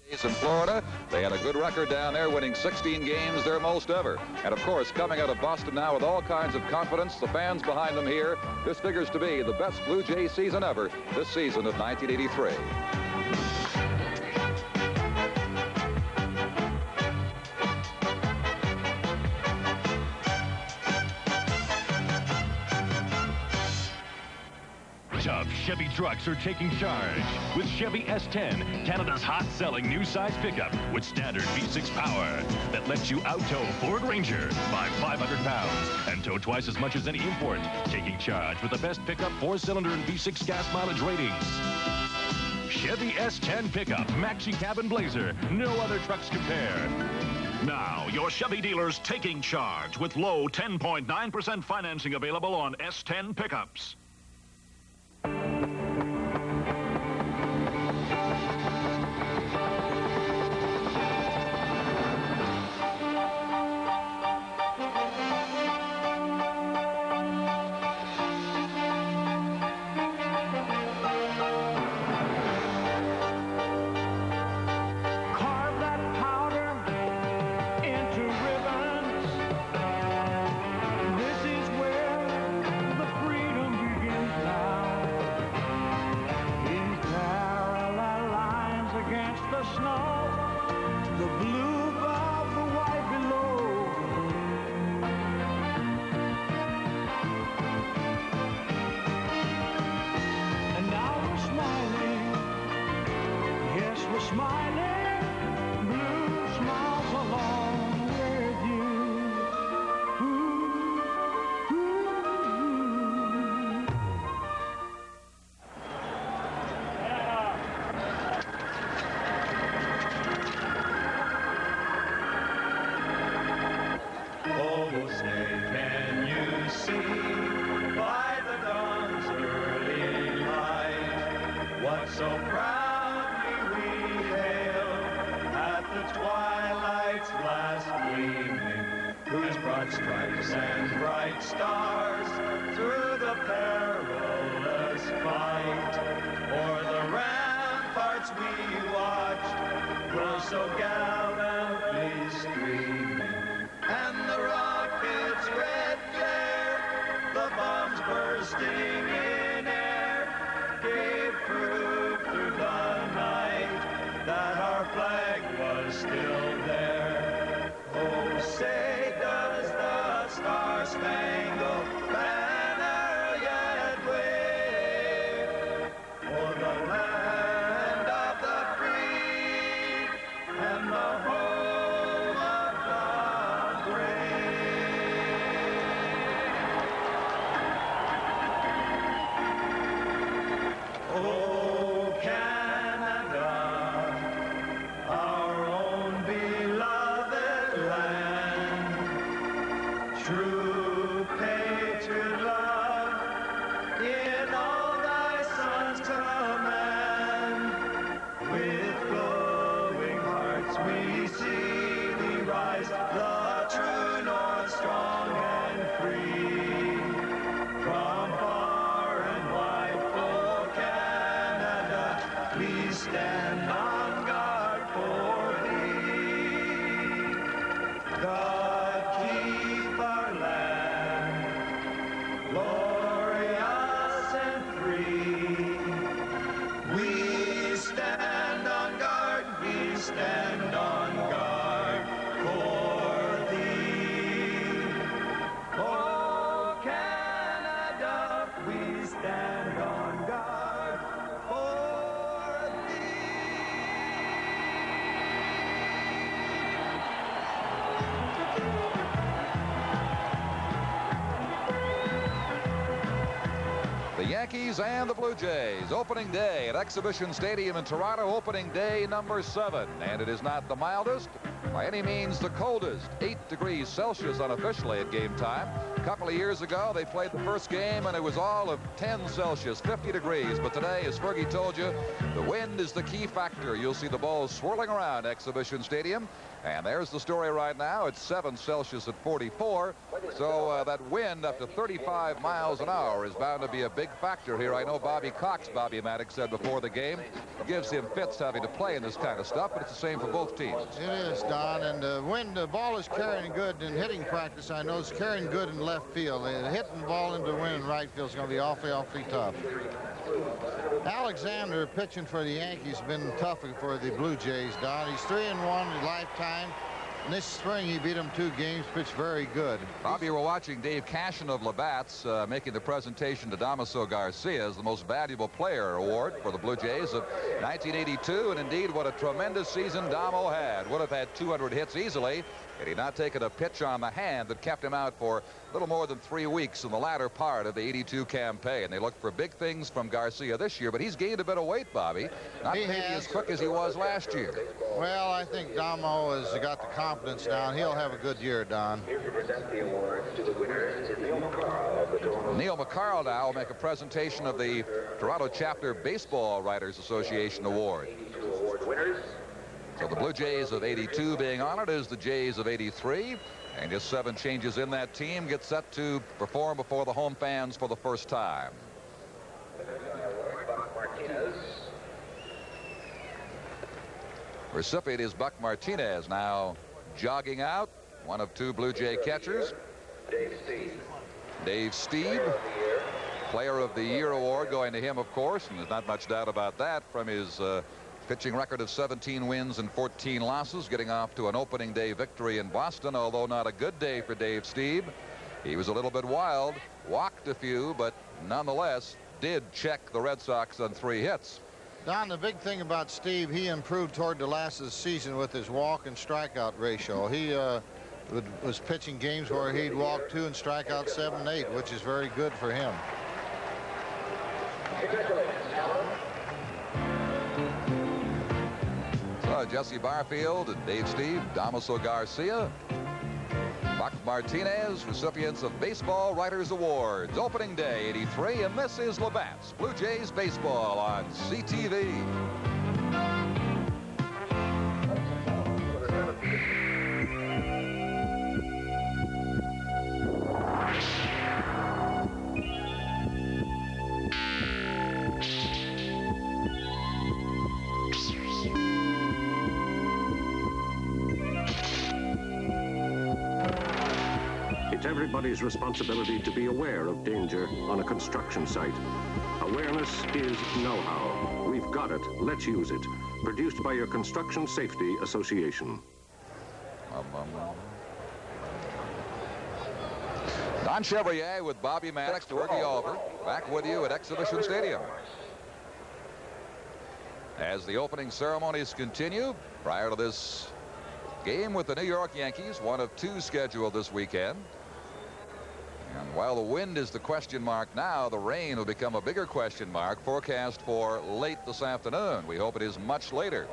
In Florida, they had a good record down there, winning 16 games, their most ever. And of course, coming out of Boston now with all kinds of confidence, the fans behind them here, this figures to be the best Blue Jays season ever, this season of 1983. Chevy trucks are taking charge with Chevy S10, Canada's hot-selling new size pickup with standard V6 power that lets you out-tow Ford Ranger by 500 pounds and tow twice as much as any import, taking charge with the best pickup 4-cylinder and V6 gas mileage ratings. Chevy S10 pickup, maxi cabin blazer, no other trucks compare. Now, your Chevy dealers taking charge with low 10.9% financing available on S10 pickups. So proudly we hail at the twilight's last gleaming, whose broad stripes and bright stars through the perilous fight o'er the ramparts we watched were so gallantly streaming, and the rocket's red glare, the bombs bursting in air, gave proof through the night that our flag was still there. Oh, say does the star-spangled banner yet wave o'er the land of the free and the home of the brave. Oh, Canada, our own beloved land, true patriot love in all thy sons command. With glowing hearts we see thee rise, the true north, strong and free. From far and wide, for Canada, we stand on guard for thee. God keep our land glorious and free. We stand on guard, we stand on guard for thee. Oh, Canada, we stand on guard for thee. The Yankees and the Blue Jays, opening day at Exhibition Stadium in Toronto, opening day number 7. And it is not the mildest, by any means the coldest, 8 degrees Celsius unofficially at game time. couple of years ago, they played the first game, and it was all of 10 Celsius, 50 degrees. But today, as Fergie told you, the wind is the key factor. You'll see the balls swirling around Exhibition Stadium. And there's the story right now. It's 7 Celsius at 44. So that wind up to 35 miles an hour is bound to be a big factor here. I know Bobby Cox, Bobby Maddox said before the game, gives him fits having to play in this kind of stuff, but it's the same for both teams. It is, Don. And the ball is carrying good in hitting practice. I know it's carrying good in left field. Hitting the ball into the wind in right field is going to be awfully, awfully tough. Alexander, pitching for the Yankees, has been tough for the Blue Jays, Don. He's 3-1 in lifetime. And this spring, he beat them 2 games, pitched very good. Bobby, we're watching Dave Cashin of Labatt's making the presentation to Damaso Garcia as the most valuable player award for the Blue Jays of 1982. And indeed, what a tremendous season Damo had. Would have had 200 hits easily had he not taken a pitch on the hand that kept him out for a little more than 3 weeks in the latter part of the 82 campaign. They look for big things from Garcia this year, but he's gained a bit of weight, Bobby. Not maybe as quick as he was last year. Well, I think Damo has got the confidence now, and he'll have a good year, Don. Here to present the awards to the winners is Neil McCarl of the Toronto. Neil McCarl now will make a presentation of the Toronto Chapter Baseball Writers Association Award. 82 award winners. So the Blue Jays of 82 being honored as the Jays of 83. And just 7 changes in that team get set to perform before the home fans for the first time. Buck Martinez. Recipient is Buck Martinez, now jogging out. One of 2 Blue Jay catchers. Dave Steve. Dave Steve. Player of the Year award going to him, of course, and there's not much doubt about that from his pitching record of 17 wins and 14 losses, getting off to an opening day victory in Boston, although not a good day for Dave Steve. He was a little bit wild, walked a few, but nonetheless did check the Red Sox on 3 hits. Don, the big thing about Steve, he improved toward the last of the season with his walk and strikeout ratio. He was pitching games where he'd walk 2 and strike out 7, 8, which is very good for him. Jesse Barfield and Dave Steve, Damaso Garcia, Buck Martinez, recipients of Baseball Writers Awards. Opening day 83, and this is Labatt's Blue Jays Baseball on CTV. It's everybody's responsibility to be aware of danger on a construction site. Awareness is know-how. We've got it. Let's use it. Produced by your Construction Safety Association. Don Chevrier with Bobby Maddox, Fergie Oliver, back with you at Exhibition Stadium. As the opening ceremonies continue, prior to this game with the New York Yankees, one of 2 scheduled this weekend. And while the wind is the question mark now, the rain will become a bigger question mark, forecast for late this afternoon. We hope it is much later.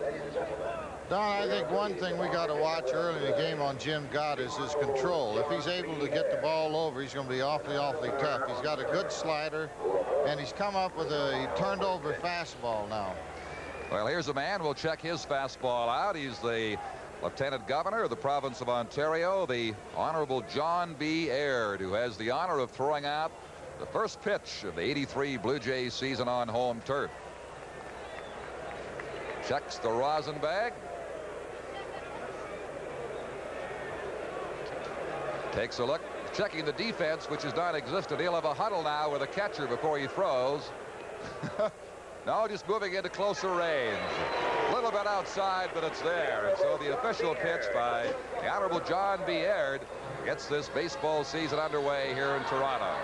Don, I think one thing we got to watch early in the game on Jim Gott is his control. If he's able to get the ball over, he's going to be awfully, awfully tough. He's got a good slider, and he's come up with he turned over fastball now. Well, here's a man. We'll check his fastball out. He's the Lieutenant Governor of the province of Ontario, the Honorable John B. Aird, who has the honor of throwing out the first pitch of the 83 Blue Jays season on home turf. Checks the rosin bag. Takes a look, checking the defense, which is non-existent. He'll have a huddle now with a catcher before he throws. No, just moving into closer range. A little bit outside, but it's there. And so the official pitch by the Honorable John B. Aird gets this baseball season underway here in Toronto.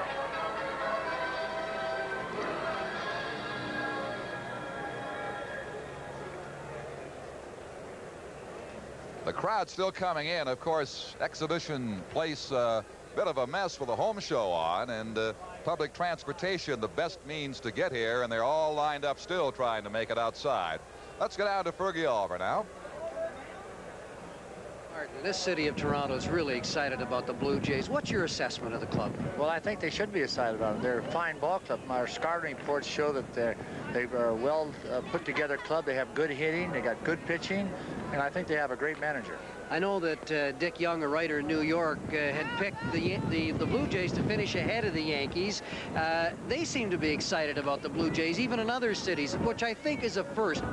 The crowd still coming in. Of course, Exhibition Place, bit of a mess with a home show on, and public transportation the best means to get here, and they're all lined up still trying to make it outside. Let's get down to Fergie Oliver now. This city of Toronto is really excited about the Blue Jays. What's your assessment of the club? Well, I think they should be excited about it. They're a fine ball club. Our scouting reports show that they are a well put together club. They have good hitting, they got good pitching, and I think they have a great manager. I know that Dick Young, a writer in New York, had picked the Blue Jays to finish ahead of the Yankees. They seem to be excited about the Blue Jays, even in other cities, which I think is a first.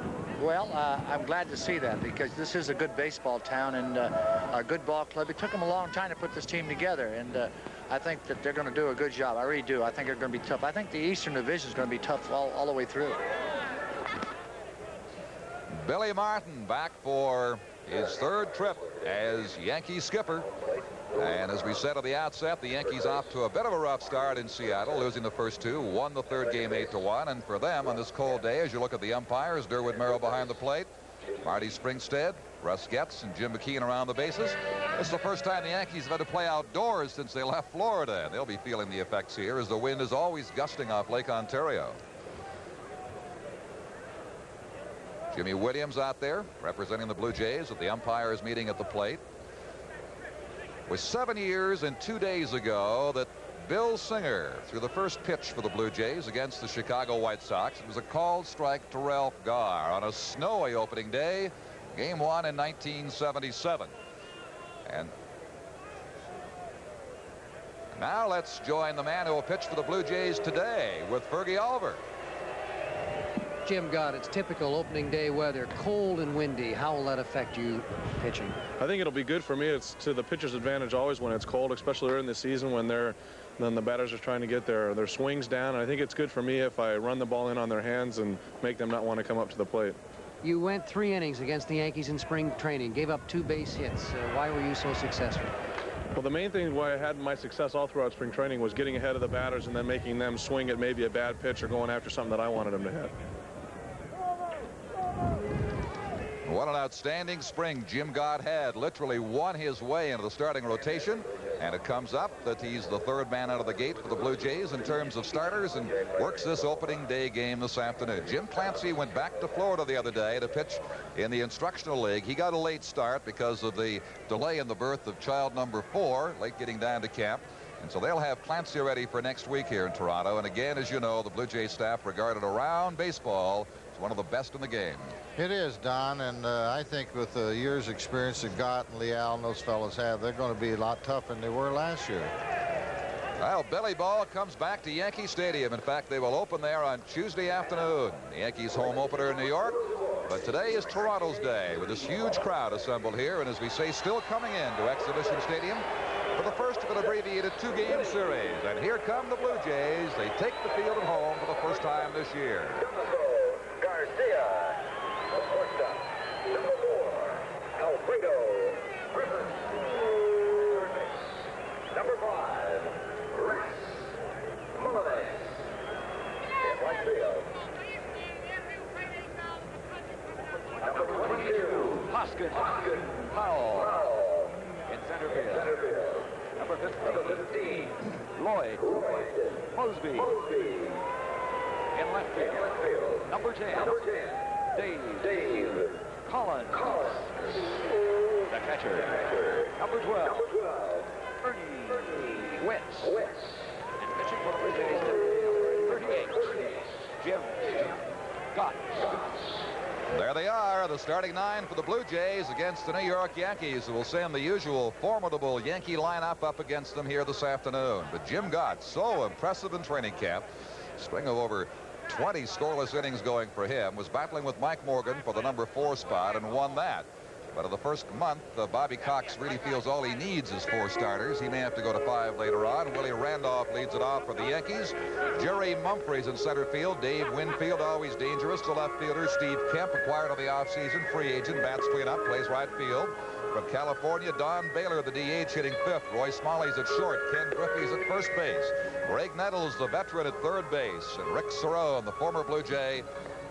Well, I'm glad to see that, because this is a good baseball town and a good ball club. It took them a long time to put this team together, and I think that they're going to do a good job. I really do. I think they're going to be tough. I think the Eastern Division is going to be tough all the way through. Billy Martin back for his third trip as Yankee skipper. And as we said at the outset, the Yankees off to a bit of a rough start in Seattle, losing the first two, won the third game 8-1. And for them on this cold day, as you look at the umpires, Durwood Merrill behind the plate, Marty Springstead, Russ Getz, and Jim McKeon around the bases. This is the first time the Yankees have had to play outdoors since they left Florida. And they'll be feeling the effects here as the wind is always gusting off Lake Ontario. Jimmy Williams out there representing the Blue Jays at the umpires meeting at the plate. It was 7 years and 2 days ago that Bill Singer threw the first pitch for the Blue Jays against the Chicago White Sox. It was a called strike to Ralph Garr on a snowy opening day, game 1 in 1977. And now let's join the man who will pitch for the Blue Jays today with Fergie Oliver. Jim Gott, it's typical opening day weather, cold and windy. How will that affect you pitching? I think it'll be good for me. It's to the pitcher's advantage always when it's cold, especially early in the season when the batters are trying to get their swings down. And I think it's good for me if I run the ball in on their hands and make them not want to come up to the plate. You went 3 innings against the Yankees in spring training, gave up 2 base hits. Why were you so successful? Well, the main thing why I had my success all throughout spring training was getting ahead of the batters and then making them swing at maybe a bad pitch or going after something that I wanted them to hit. What an outstanding spring Jim Gott had. Literally won his way into the starting rotation. And it comes up that he's the third man out of the gate for the Blue Jays in terms of starters and works this opening day game this afternoon. Jim Clancy went back to Florida the other day to pitch in the Instructional League. He got a late start because of the delay in the birth of child number 4, late getting down to camp. And so they'll have Clancy ready for next week here in Toronto. And again, as you know, the Blue Jays staff regarded around baseball as one of the best in the game. It is, Don, and I think with the years' experience that Gott and Leal and those fellows have, they're going to be a lot tougher than they were last year. Well, Billy Ball comes back to Yankee Stadium. In fact, they will open there on Tuesday afternoon. The Yankees home opener in New York. But today is Toronto's day with this huge crowd assembled here. And as we say, still coming into Exhibition Stadium for the first of an abbreviated 2-game series. And here come the Blue Jays. They take the field at home for the first time this year. Garcia. Number 4, Alfredo Griffin. Number 5, Rex Mullins. In right field. Number 22, Hoskins. Powell. In center field. Number 15, Lloyd. Mosby. In left field. Number 10, Dave. Collins. The catcher. Number 12, Ernie Wentz. And pitching for the Blue Jays, 38, Jim Gott. There they are, the starting 9 for the Blue Jays against the New York Yankees, who will send the usual formidable Yankee lineup up against them here this afternoon. But Jim Gott, so impressive in training camp, string of over 20 scoreless innings going for him, was battling with Mike Morgan for the number 4 spot and won that. But in the first month, Bobby Cox really feels all he needs is 4 starters. He may have to go to 5 later on. Willie Randolph leads it off for the Yankees. Jerry Mumphrey's in center field. Dave Winfield, always dangerous. The left fielder, Steve Kemp, acquired on the offseason. Free agent, bats cleanup, plays right field. From California, Don Baylor, the DH, hitting 5th. Roy Smalley's at short. Ken Griffey's at first base. Greg Nettles, the veteran, at third base. And Rick Cerone, the former Blue Jay,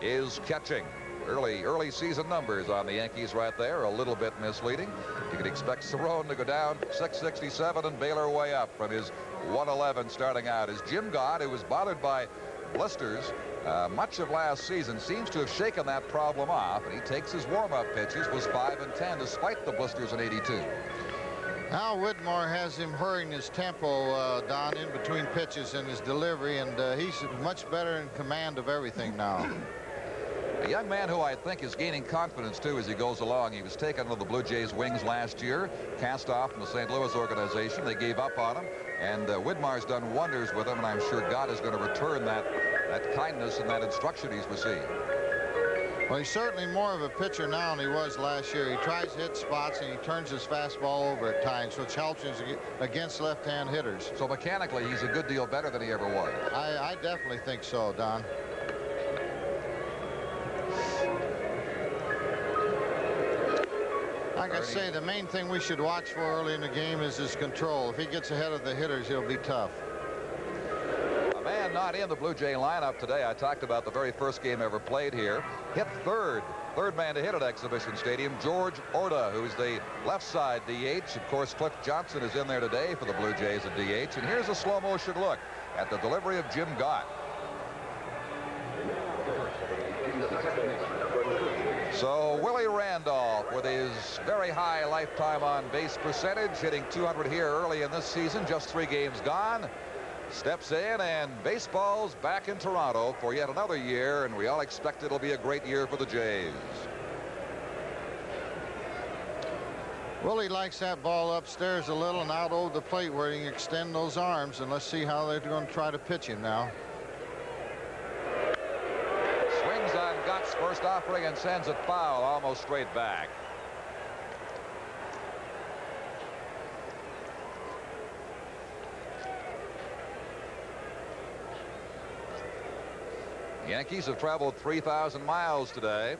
is catching. Early season numbers on the Yankees right there, a little bit misleading. You can expect Cerone to go down 667 and Baylor way up from his 111 starting out. As Jim Gott, who was bothered by blisters much of last season seems to have shaken that problem off, and he takes his warm-up pitches, was 5 and 10 despite the blisters in 82. Al Whitmore has him hurrying his tempo, Don, in between pitches and his delivery, and he's much better in command of everything now. A young man who I think is gaining confidence, too, as he goes along. He was taken under the Blue Jays' wings last year, cast off from the St. Louis organization. They gave up on him, and Whitmore's done wonders with him, and I'm sure God is going to return that kindness and that instruction he's received. Well, he's certainly more of a pitcher now than he was last year. He tries to hit spots, and he turns his fastball over at times, which helps him against left-hand hitters. So mechanically, he's a good deal better than he ever was. I definitely think so, Don. Like I say, the main thing we should watch for early in the game is his control. If he gets ahead of the hitters, he'll be tough. A man not in the Blue Jay lineup today. I talked about the very first game ever played here. Hit third man to hit at Exhibition Stadium, George Orta, who's the left side DH. Of course, Cliff Johnson is in there today for the Blue Jays at DH. And here's a slow motion look at the delivery of Jim Gott. So Willie Randolph, with his very high lifetime on base percentage, hitting 200 here early in this season, just 3 games gone, steps in, and baseball's back in Toronto for yet another year, and we all expect it'll be a great year for the Jays. Willie likes that ball upstairs a little and out over the plate where he can extend those arms, and let's see how they're going to try to pitch him now. Gott's first offering and sends it foul, almost straight back. Yankees have traveled 3,000 miles today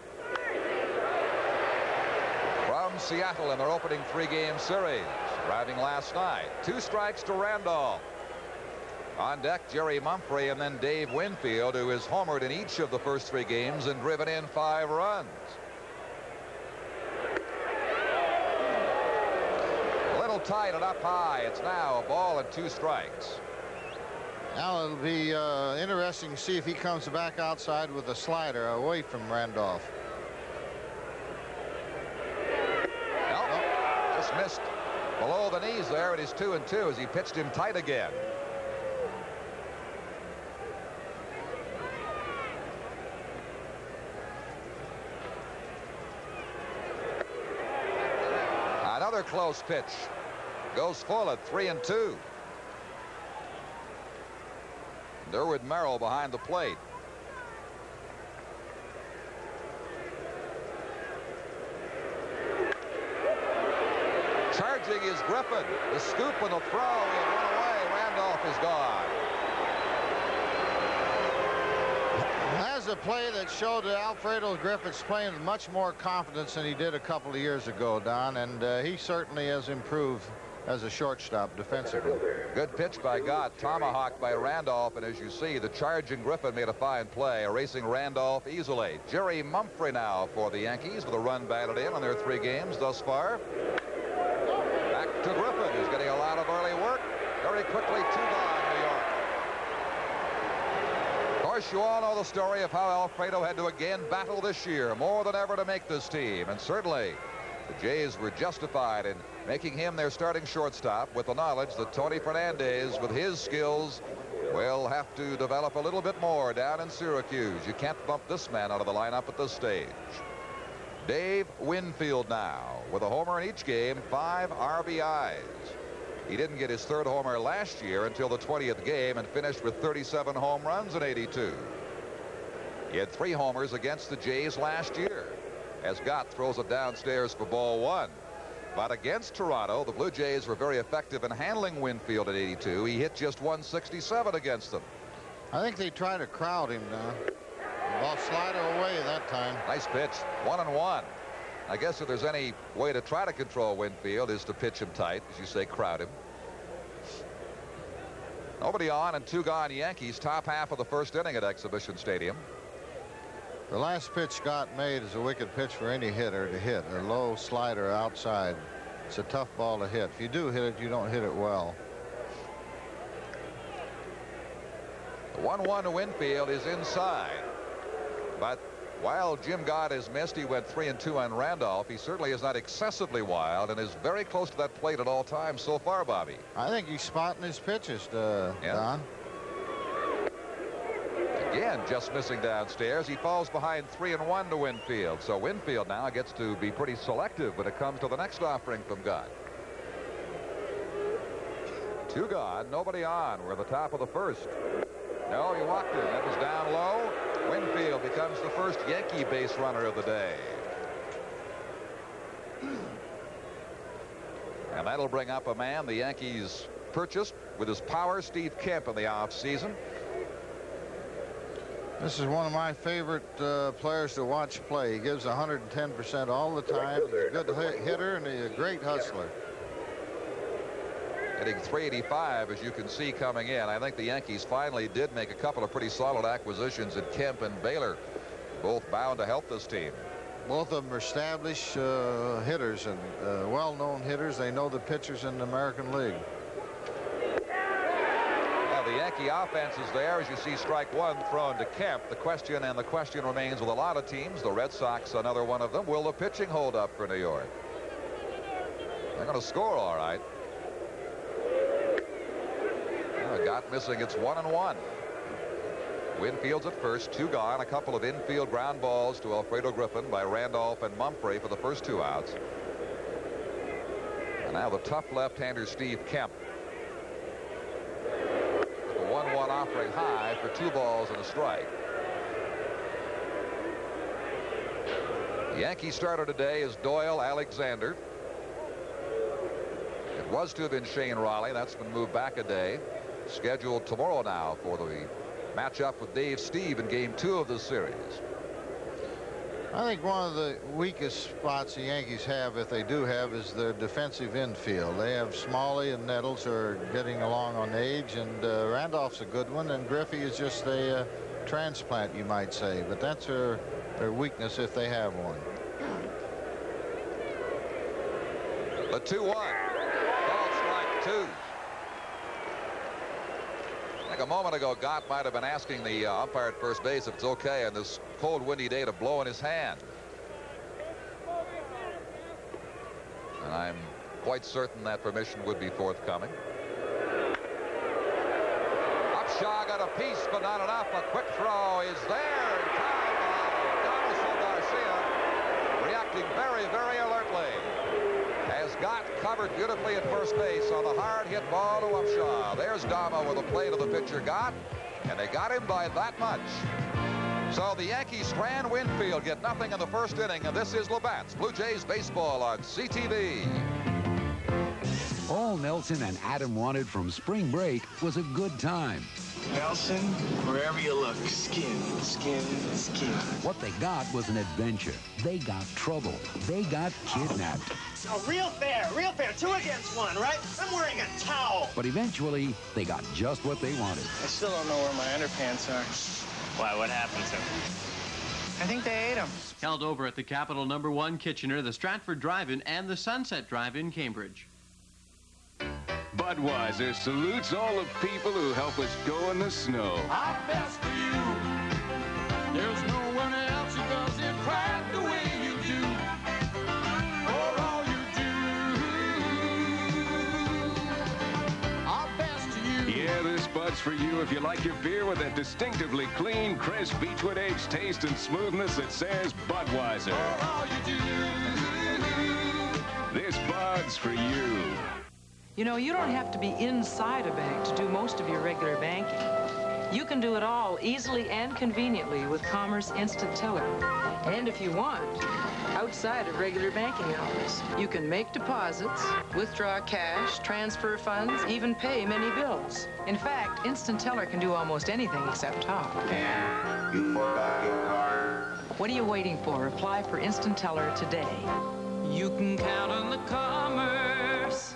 from Seattle in their opening 3-game series, arriving last night. 2 strikes to Randolph. On deck, Jerry Mumphrey, and then Dave Winfield, who has homered in each of the first 3 games and driven in 5 runs. A little tight and up high. It's now a ball and 2 strikes. Now it'll be interesting to see if he comes back outside with a slider away from Randolph. Nope. Just missed below the knees there. It is 2-2 as he pitched him tight again. Another close pitch. Goes full at 3-2. Derwood Merrill behind the plate. Charging is Griffin. The scoop and the throw. He'll run away. Randolph is gone. That's a play that showed that Alfredo Griffith's playing with much more confidence than he did a couple of years ago, Don, and he certainly has improved as a shortstop defensively. Good pitch by Gott, tomahawked by Randolph, and as you see, the charging Griffin made a fine play, erasing Randolph easily. Jerry Mumphrey now for the Yankees with a run batted in on their 3 games thus far. Back to Griffin, who's getting a lot of early work. Very quickly, 2 gone, New York. Of course, you all know the story of how Alfredo had to again battle this year, more than ever, to make this team, and certainly the Jays were justified in making him their starting shortstop, with the knowledge that Tony Fernandez, with his skills, will have to develop a little bit more down in Syracuse. You can't bump this man out of the lineup at this stage. Dave Winfield now with a homer in each game, 5 RBIs. He didn't get his 3rd homer last year until the 20th game and finished with 37 home runs in 82. He had 3 homers against the Jays last year as Gott throws it downstairs for ball 1. But against Toronto, the Blue Jays were very effective in handling Winfield at 82. He hit just 167 against them. I think they try to crowd him now. Ball slider away that time. Nice pitch. 1-1. I guess if there's any way to try to control Winfield is to pitch him tight, as you say, crowd him. Nobody on and 2 gone Yankees, top half of the first inning at Exhibition Stadium. The last pitch Scott made is a wicked pitch for any hitter to hit. A low slider outside. It's a tough ball to hit. If you do hit it, you don't hit it well. The 1-1 to Winfield is inside. But while Jim Gott has missed, he went 3-2 on Randolph. He certainly is not excessively wild and is very close to that plate at all times so far, Bobby. I think he's spotting his pitches, Don. Again, just missing downstairs. He falls behind 3-1 to Winfield. So Winfield now gets to be pretty selective when it comes to the next offering from Gott. 2 gone, nobody on. We're at the top of the first. No, he walked it. That was down low. Winfield becomes the first Yankee base runner of the day. And that'll bring up a man the Yankees purchased with his power, Steve Kemp, in the offseason. This is one of my favorite players to watch play. He gives 110% all the time. He's a good hitter and he's a great hustler. Hitting .385, as you can see coming in. I think the Yankees finally did make a couple of pretty solid acquisitions in Kemp and Baylor, both bound to help this team. Both of them are established hitters and well-known hitters. They know the pitchers in the American League. The Yankee offense is there as you see strike 1 thrown to Kemp. The question remains with a lot of teams, the Red Sox another one of them, will the pitching hold up for New York? They're going to score all right. Gott missing. It's 1-1. Winfield's at first, 2 gone, a couple of infield ground balls to Alfredo Griffin by Randolph and Mumphrey for the first 2 outs. And now the tough left-hander Steve Kemp. 1-1 offering high for 2 balls and a strike. The Yankee starter today is Doyle Alexander. It was to have been Shane Raleigh. That's been moved back a day. Scheduled tomorrow now for the matchup with Dave Steve in game 2 of this series. I think one of the weakest spots the Yankees have, if they do have, is their defensive infield. They have Smalley and Nettles who are getting along on age, and Randolph's a good one, and Griffey is just a transplant, you might say. But that's their weakness if they have one. The 2-1. Called strike 2. I think a moment ago, Gott might have been asking the umpire at first base if it's okay on this cold, windy day to blow in his hand. And I'm quite certain that permission would be forthcoming. Upshaw got a piece, but not enough. A quick throw is there in time by Donaldson Garcia, reacting very, very alertly. As Gott covered beautifully at first base on the hard hit ball to Upshaw. There's Dama with a play to the pitcher Gott, and they got him by that much. So the Yankees strand Winfield, get nothing in the first inning, and this is Labatt's Blue Jays baseball on CTV. All Nelson and Adam wanted from spring break was a good time. Nelson, wherever you look, skin, skin, skin. What they got was an adventure. They got trouble. They got kidnapped. Oh, real fair, 2 against 1, right? I'm wearing a towel. But eventually, they got just what they wanted. I still don't know where my underpants are. Why, what happened to them? I think they ate them. Held over at the Capitol No. 1 Kitchener, the Stratford Drive-In, and the Sunset Drive-In, Cambridge. Budweiser salutes all the people who help us go in the snow. Our best for you. There's no one else who does it quite the way you do. For all you do. Our best to you. Yeah, this Bud's for you if you like your beer with that distinctively clean, crisp, Beechwood aged taste and smoothness that says Budweiser. For all you do. This Bud's for you. You know, you don't have to be inside a bank to do most of your regular banking. You can do it all easily and conveniently with Commerce Instant Teller. And if you want, outside of regular banking hours, you can make deposits, withdraw cash, transfer funds, even pay many bills. In fact, Instant Teller can do almost anything except talk. You forgot your card. What are you waiting for? Apply for Instant Teller today. You can count on the commerce.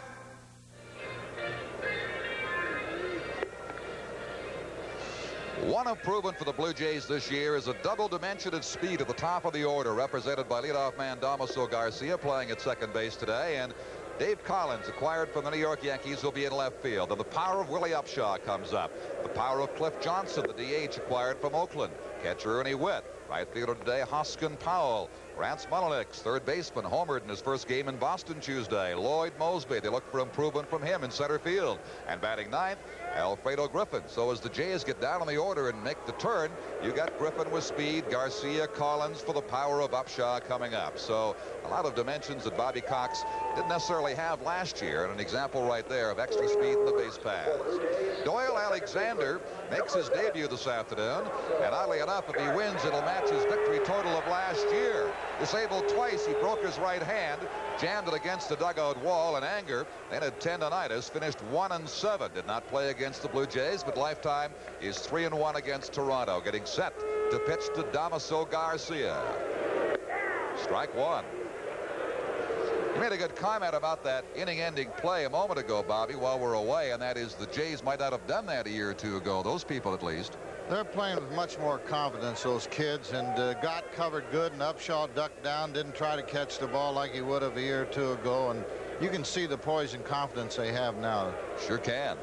One improvement for the Blue Jays this year is a double-dimensioned speed at the top of the order, represented by leadoff man Damaso Garcia, playing at second base today, and Dave Collins, acquired from the New York Yankees, will be in left field. And the power of Willie Upshaw comes up. The power of Cliff Johnson, the DH acquired from Oakland. Catcher Ernie Witt. Right fielder today, Hoskin Powell. Rance Mullenix, third baseman, homered in his first game in Boston Tuesday. Lloyd Mosby, they look for improvement from him in center field. And batting ninth, Alfredo Griffin. So as the Jays get down on the order and make the turn, you got Griffin with speed, Garcia, Collins for the power of Upshaw coming up. So a lot of dimensions that Bobby Cox didn't necessarily have last year, and an example right there of extra speed in the base paths. Doyle Alexander makes his debut this afternoon, and oddly enough, if he wins, it'll match his victory total of last year. Disabled twice, he broke his right hand, jammed it against the dugout wall in anger, then had tendonitis, finished 1-7. Did not play against the Blue Jays, but lifetime is 3-1 against Toronto, getting set to pitch to Damaso Garcia. Strike one. You made a good comment about that inning-ending play a moment ago, Bobby, while we're away, and that is the Jays might not have done that a year or two ago, those people at least. They're playing with much more confidence, those kids, and got covered good, and Upshaw ducked down, didn't try to catch the ball like he would have a year or two ago, and you can see the poise and confidence they have now. Sure can.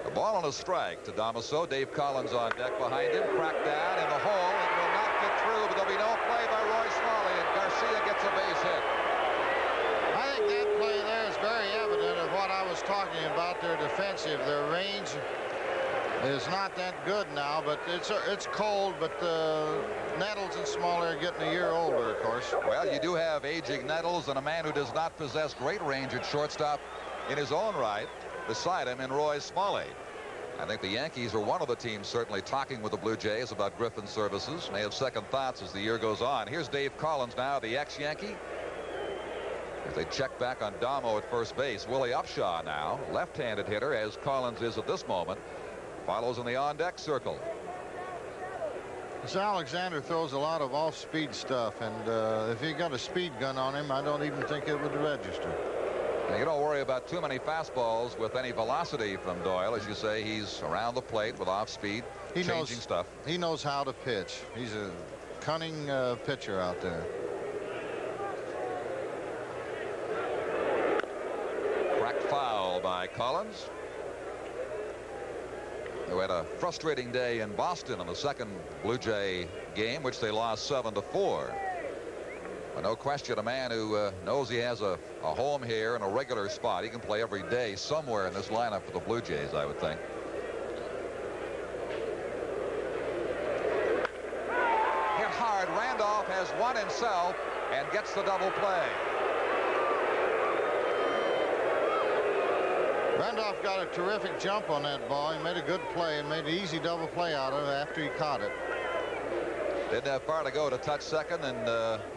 A ball and a strike to Damaso. Dave Collins on deck behind him. Cracked down in the hole. It will not get through, but there'll be no play by Roy Smalley, and Garcia gets a base hit. I think that play there is very evident of what I was talking about. Their defensive, their range is not that good now, but it's cold, but Nettles and Smalley are getting a year older, of course. Well, you do have aging Nettles and a man who does not possess great range at shortstop in his own right beside him in Roy Smalley. I think the Yankees are one of the teams certainly talking with the Blue Jays about Griffin's services. May have second thoughts as the year goes on. Here's Dave Collins now, the ex-Yankee. As they check back on Damo at first base. Willie Upshaw now, left-handed hitter, as Collins is at this moment, follows in the on-deck circle. This Alexander throws a lot of off-speed stuff, and if he got a speed gun on him, I don't even think it would register. Now, you don't worry about too many fastballs with any velocity from Doyle. As you say, he's around the plate with off-speed, changing stuff. He knows how to pitch. He's a cunning pitcher out there. Cracked foul by Collins, who had a frustrating day in Boston in the second Blue Jay game, which they lost 7-4. But no question, a man who knows he has a home here and a regular spot. He can play every day somewhere in this lineup for the Blue Jays, I would think. Hit hard. Randolph has one himself and gets the double play. Randolph got a terrific jump on that ball. He made a good play and made an easy double play out of it after he caught it. Didn't have far to go to touch second, and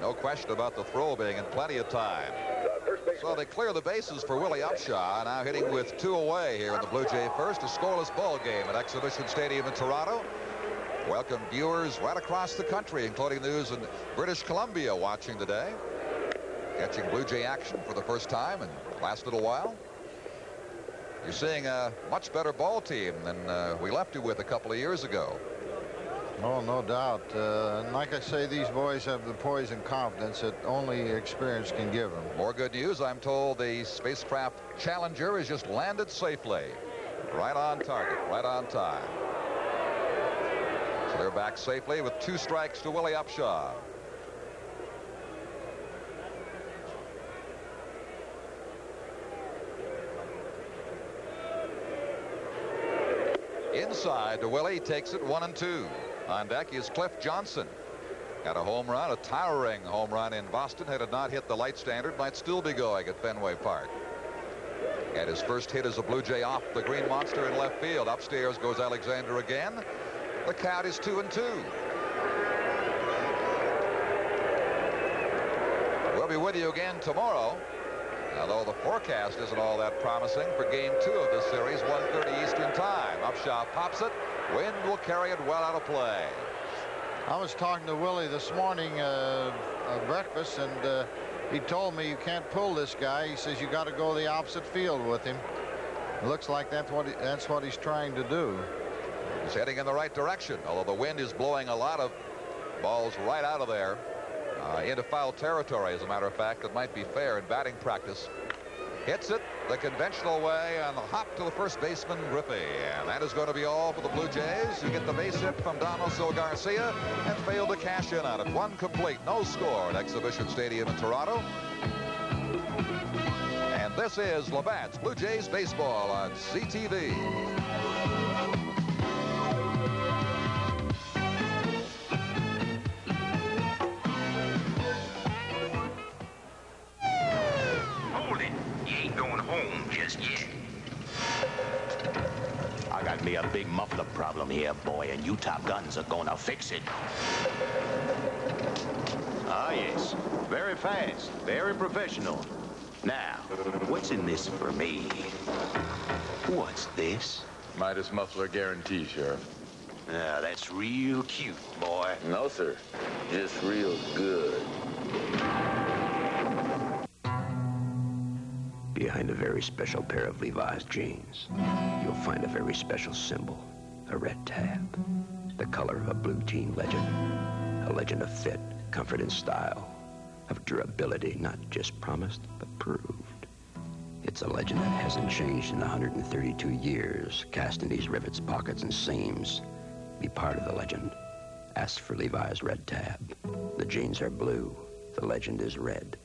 no question about the throw being in plenty of time. So they clear the bases for Willie Upshaw, now hitting with 2 away here in the Blue Jay first. A scoreless ball game at Exhibition Stadium in Toronto. Welcome viewers right across the country, including those in British Columbia watching today. Catching Blue Jay action for the first time in the last little while. You're seeing a much better ball team than we left you with a couple of years ago. Oh, no doubt. And like I say, these boys have the poise and confidence that only experience can give them. More good news. I'm told the spacecraft Challenger has just landed safely. Right on target, right on time. So they're back safely with 2 strikes to Willie Upshaw. Inside to Willie, takes it 1-2. On deck is Cliff Johnson. Got a home run, a towering home run in Boston. Had it not hit the light standard, might still be going at Fenway Park. And his first hit as a Blue Jay off the Green Monster in left field. Upstairs goes Alexander again. The count is 2-2. We'll be with you again tomorrow. Although the forecast isn't all that promising for game 2 of this series, 1:30 Eastern time. Upshaw pops it. Wind will carry it well out of play. I was talking to Willie this morning at breakfast, and he told me you can't pull this guy. He says you got to go the opposite field with him. It looks like that's what he's trying to do. He's heading in the right direction, although the wind is blowing a lot of balls right out of there into foul territory. As a matter of fact, it might be fair in batting practice Hits it the conventional way on the hop to the first baseman, Griffey. And that is going to be all for the Blue Jays, who get the base hit from Damaso Garcia and fail to cash in on it. One complete, no score at Exhibition Stadium in Toronto. And this is Labatt's Blue Jays Baseball on CTV. I got me a big muffler problem here, boy, and you Top Guns are gonna fix it. Ah, yes. Very fast. Very professional. Now, what's in this for me? What's this? Midas muffler guarantee, Sheriff. Ah, that's real cute, boy. No, sir. Just real good. Behind a very special pair of Levi's jeans, you'll find a very special symbol, a red tab. The color of a blue jean legend. A legend of fit, comfort, and style. Of durability, not just promised, but proved. It's a legend that hasn't changed in 132 years. Cast in these rivets, pockets, and seams. Be part of the legend. Ask for Levi's red tab. The jeans are blue. The legend is red.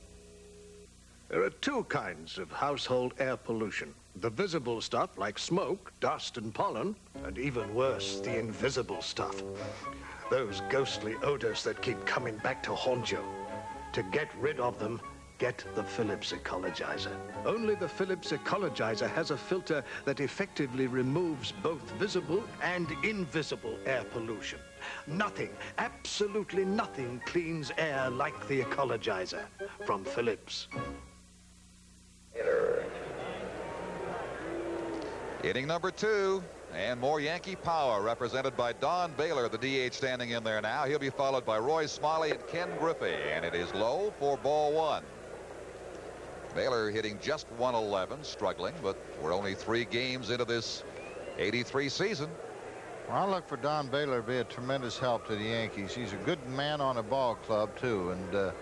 There are two kinds of household air pollution. The visible stuff like smoke, dust, and pollen, and even worse, the invisible stuff. Those ghostly odors that keep coming back to haunt you. To get rid of them, get the Philips Ecologizer. Only the Philips Ecologizer has a filter that effectively removes both visible and invisible air pollution. Nothing, absolutely nothing cleans air like the Ecologizer from Philips. Inning number 2, and more Yankee power represented by Don Baylor, the DH, standing in there now. He'll be followed by Roy Smalley and Ken Griffey, and it is low for ball 1. Baylor hitting just 111, struggling, but we're only 3 games into this 83 season. Well, I look for Don Baylor to be a tremendous help to the Yankees. He's a good man on a ball club, too, and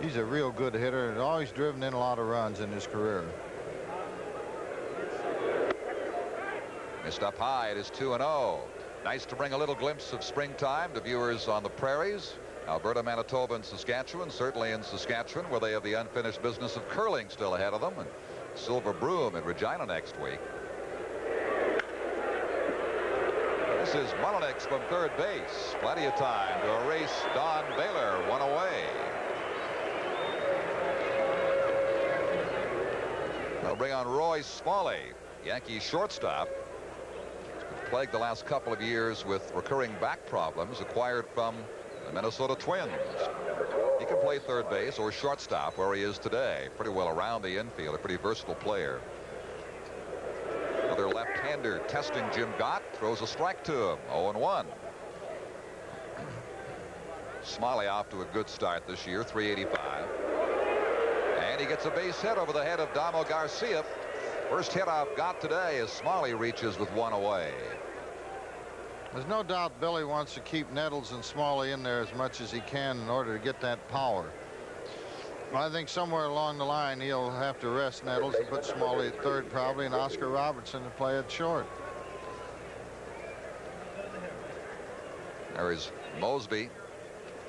he's a real good hitter and always driven in a lot of runs in his career. Missed up high. It is 2-0. Nice to bring a little glimpse of springtime to viewers on the prairies. Alberta, Manitoba, and Saskatchewan. Certainly in Saskatchewan, where they have the unfinished business of curling still ahead of them. And Silver Broom in Regina next week. This is Mullenix from third base. Plenty of time to erase Don Baylor. One away. They'll bring on Roy Smalley, Yankee shortstop. Plagued the last couple of years with recurring back problems, acquired from the Minnesota Twins. He can play third base or shortstop where he is today. Pretty well around the infield, a pretty versatile player. Another left-hander testing Jim Gott, throws a strike to him. 0-1. Smalley off to a good start this year, 385. And he gets a base hit over the head of Damo Garcia. First hit off Gott today as Smalley reaches with 1 away. There's no doubt Billy wants to keep Nettles and Smalley in there as much as he can in order to get that power. I think somewhere along the line he'll have to rest Nettles and put Smalley at third probably, and Oscar Robertson to play at short. There is Mosby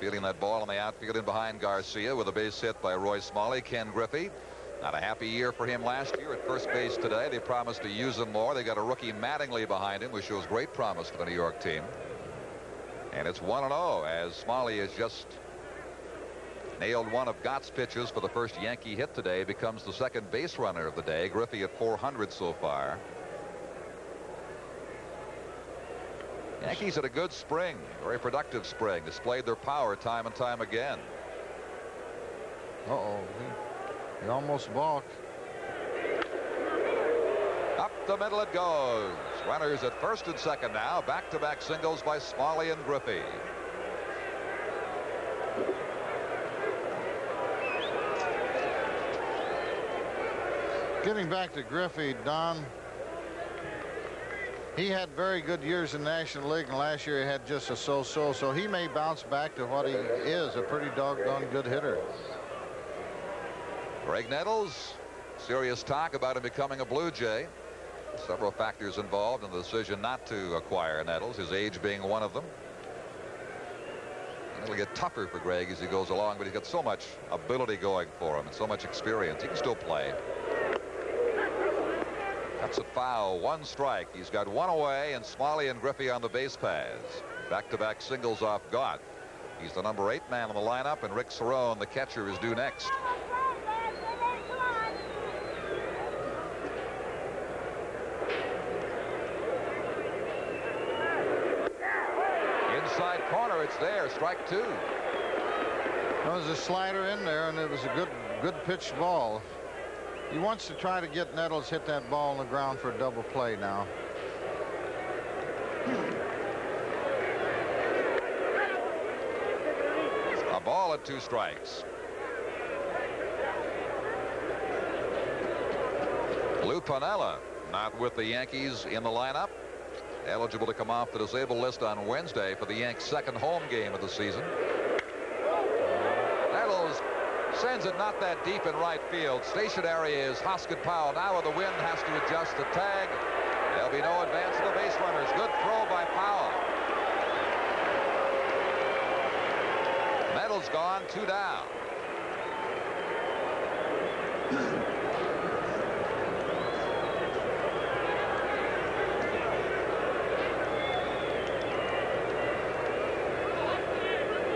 fielding that ball in the outfield in behind Garcia with a base hit by Roy Smalley. Ken Griffey. Not a happy year for him last year at first base today. They promised to use him more. They got a rookie Mattingly behind him, which shows great promise for the New York team. And it's 1-0 as Smalley has just nailed one of Gott's pitches for the first Yankee hit today. Becomes the second base runner of the day. Griffey at 400 so far. Yankees had a good spring, very productive spring. Displayed their power time and time again. Uh-oh. He almost balked. Up the middle it goes. Runners at first and second now. Back-to-back singles by Smalley and Griffey. Getting back to Griffey, Don, he had very good years in the National League, and last year he had just a so-so, so he may bounce back to what he is, a pretty doggone good hitter. Greg Nettles serious talk about him becoming a Blue Jay. Several factors involved in the decision not to acquire Nettles, his age being one of them. And it'll get tougher for Greg as he goes along, but he's got so much ability going for him and so much experience. He can still play. That's a foul. 1 strike. He's got 1 away, and Smalley and Griffey on the base paths. Back-to-back singles off Gott. He's the number 8 man in the lineup, and Rick Cerrone, the catcher, is due next. Inside corner, it's there. Strike 2. There was a slider in there, and it was a good pitched ball. He wants to try to get Nettles hit that ball on the ground for a double play now. A ball at 2 strikes. Lou Piniella not with the Yankees in the lineup. Eligible to come off the disabled list on Wednesday for the Yanks' second home game of the season. Nettles sends it not that deep in right field. Stationary is Hoskett Powell. Now with the wind has to adjust the tag. There'll be no advance to the base runners. Good throw by Powell. Nettles gone, 2 down.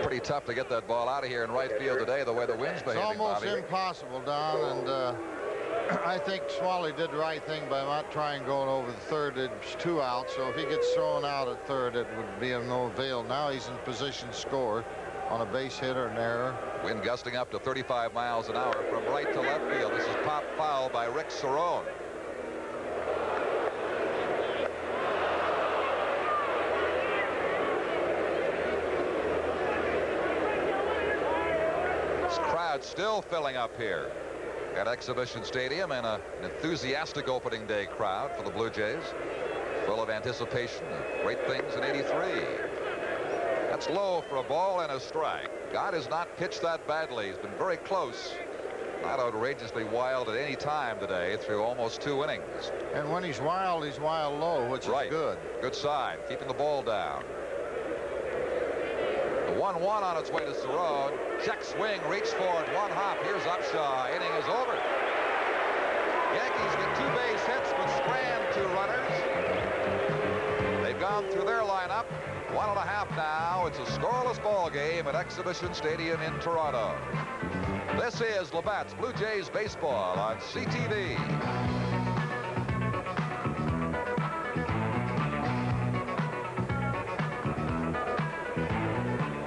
Pretty tough to get that ball out of here in right field today, the way the wind's behaving. It's almost Bobby. impossible, Don, and I think Smalley did the right thing by not trying going over the third. It's 2 out, so if he gets thrown out at third, it would be of no avail. Now he's in position to score on a base hit or an error. Wind gusting up to 35 miles an hour from right to left field. This is pop foul by Rick Cerrone. This crowd still filling up here at Exhibition Stadium, and an enthusiastic opening day crowd for the Blue Jays, full of anticipation of great things in '83. That's low for a ball and a strike. Gott has not pitched that badly. He's been very close. Not outrageously wild at any time today through almost 2 innings. And when he's wild low, which is good. Good sign, keeping the ball down. The 1-1 on its way to Cerrone. Check swing, reach forward, 1 hop. Here's Upshaw. Inning is over. Yankees get 2 base hits, but strand 2 runners. They've gone through their lineup. 1.5 now. It's a scoreless ball game at Exhibition Stadium in Toronto. This is Labatt's Blue Jays baseball on CTV.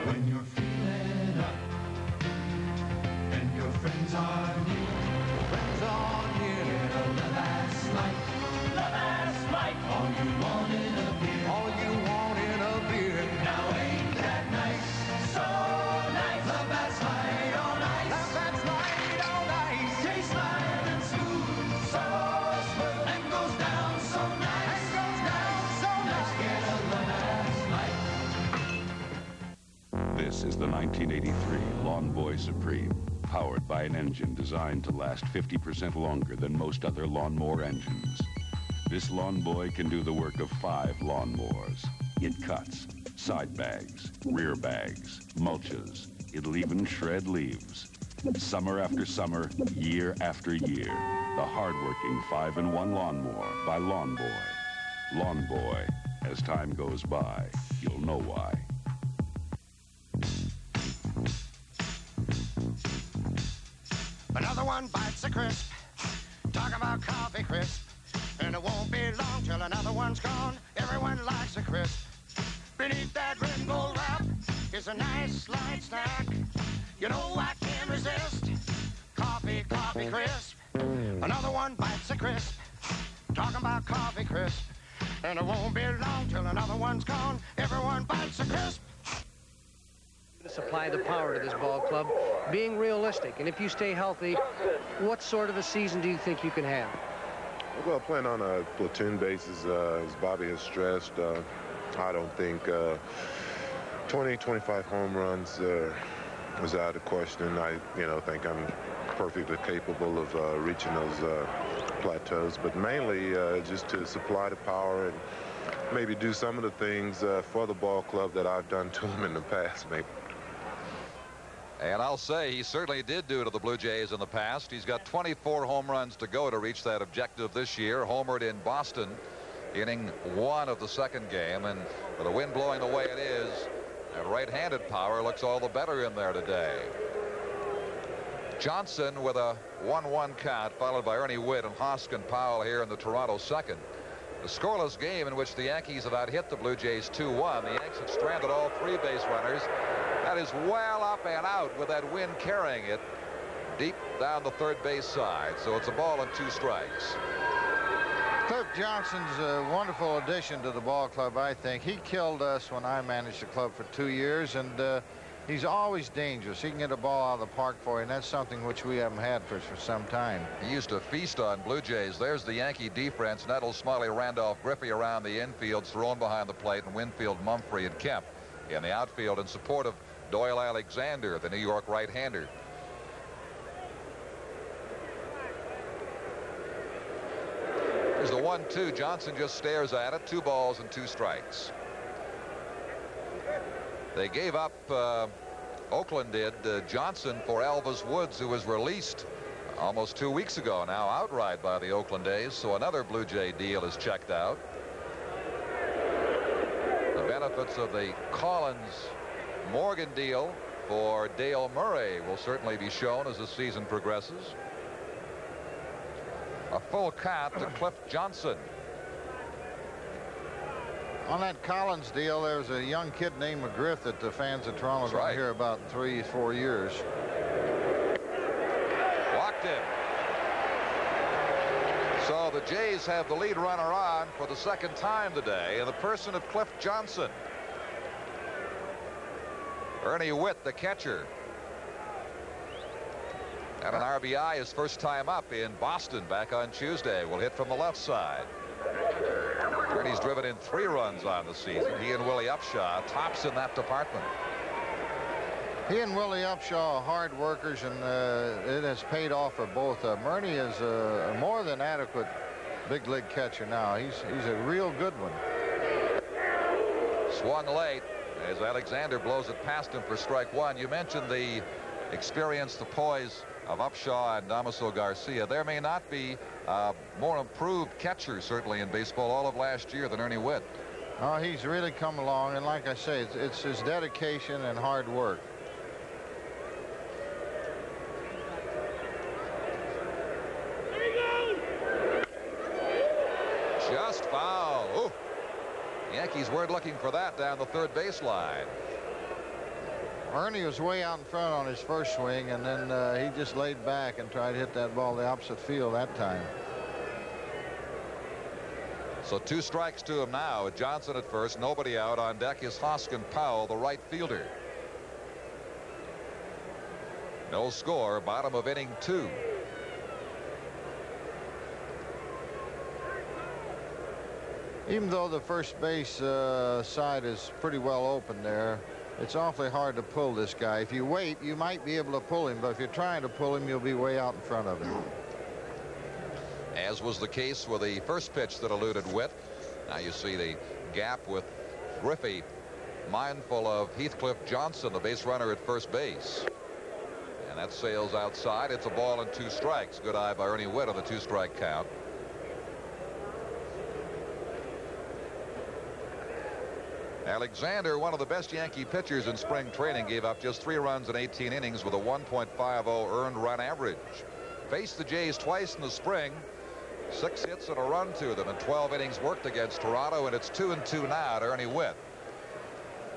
When you're feeling up and your friends are near, Labatt's Light, Labatt's Light. All you want in a beer, all you want in a beer. Now ain't that nice, so nice. Labatt's Light on ice, Labatt's Light on ice. Tastes light and smooth, so smooth, and goes down so nice, and goes down so nice. Get a Labatt's Light. This is the 1983 Lawn Boy Supreme, powered by an engine designed to last 50% longer than most other lawnmower engines. This Lawn Boy can do the work of 5 lawnmowers. It cuts, side bags, rear bags, mulches. It'll even shred leaves. Summer after summer, year after year, the hard-working 5-in-1 lawnmower by Lawn Boy. Lawn Boy. As time goes by, you'll know why. Another one bites a crisp. Talking about coffee crisp. And it won't be long till another one's gone. Everyone likes a crisp. Beneath that rainbow wrap is a nice light snack. You know I can't resist. Coffee, coffee crisp. Another one bites a crisp. Talking about coffee crisp. And it won't be long till another one's gone. Everyone bites a crisp. To supply the power to this ball club, being realistic, and if you stay healthy, what sort of a season do you think you can have? Well, playing on a platoon basis, as Bobby has stressed, I don't think 20, 25 home runs is out of question. I, think I'm perfectly capable of reaching those plateaus, but mainly just to supply the power and maybe do some of the things for the ball club that I've done to them in the past, maybe. And I'll say he certainly did do to the Blue Jays in the past. He's got 24 home runs to go to reach that objective this year. Homered in Boston, inning 1 of the second game, and with the wind blowing the way it is, that right-handed power looks all the better in there today. Johnson with a 1-1 count, followed by Ernie Witt and Hoskin Powell here in the Toronto second. A scoreless game in which the Yankees have out-hit the Blue Jays 2-1. The Yanks have stranded all 3 base runners. That is well up and out with that wind carrying it deep down the third base side. So it's a ball and 2 strikes. Cliff Johnson's a wonderful addition to the ball club, I think. He killed us when I managed the club for 2 years, and he's always dangerous. He can get a ball out of the park for you, and that's something which we haven't had for some time. He used to feast on Blue Jays. There's the Yankee defense. Nettles, Smiley, Randolph, Griffey around the infield, thrown behind the plate, and Winfield, Mumphrey, and Kemp in the outfield in support of Doyle Alexander, the New York right-hander. There's the 1-2. Johnson just stares at it. 2 balls and 2 strikes. They gave up, Oakland did, Johnson for Elvis Woods, who was released almost 2 weeks ago, now outright by the Oakland A's. So another Blue Jay deal is checked out. The benefits of the Collins-Morgan deal for Dale Murray will certainly be shown as the season progresses. A full count to Cliff Johnson. On that Collins deal, there was a young kid named McGriff that the fans of Toronto are going to hear about in 3-4 years. Walked him. So the Jays have the lead runner on for the second time today in the person of Cliff Johnson. Ernie Witt, the catcher. And an RBI his first time up in Boston back on Tuesday. Will hit from the left side. Ernie's driven in 3 runs on the season. He and Willie Upshaw tops in that department. He and Willie Upshaw are hard workers, and it has paid off for both of them. Ernie is a more than adequate big league catcher now. He's a real good one. Swung late as Alexander blows it past him for strike 1. You mentioned the experience, the poise of Upshaw and Damaso Garcia. There may not be more improved catcher, certainly in baseball, all of last year than Ernie Witt. Oh, he's really come along, and like I say, it's his dedication and hard work. Just foul. Ooh. The Yankees weren't looking for that down the third baseline. Ernie was way out in front on his first swing, and then he just laid back and tried to hit that ball the opposite field that time. So 2 strikes to him now with Johnson at first. Nobody out. On deck is Hoskin Powell, the right fielder. No score. Bottom of inning 2. Even though the first base side is pretty well open there, it's awfully hard to pull this guy. If you wait, you might be able to pull him, but if you're trying to pull him, you'll be way out in front of him. As was the case with the first pitch that eluded Witt. Now you see the gap with Griffey, mindful of Heathcliff Johnson, the base runner at first base. And that sails outside. It's a ball and 2 strikes. Good eye by Ernie Witt on the 2-strike count. Alexander, one of the best Yankee pitchers in spring training, gave up just 3 runs in 18 innings with a 1.50 earned run average. Faced the Jays twice in the spring. 6 hits and a run to them in 12 innings worked against Toronto, and it's 2-2 now to Ernie Witt.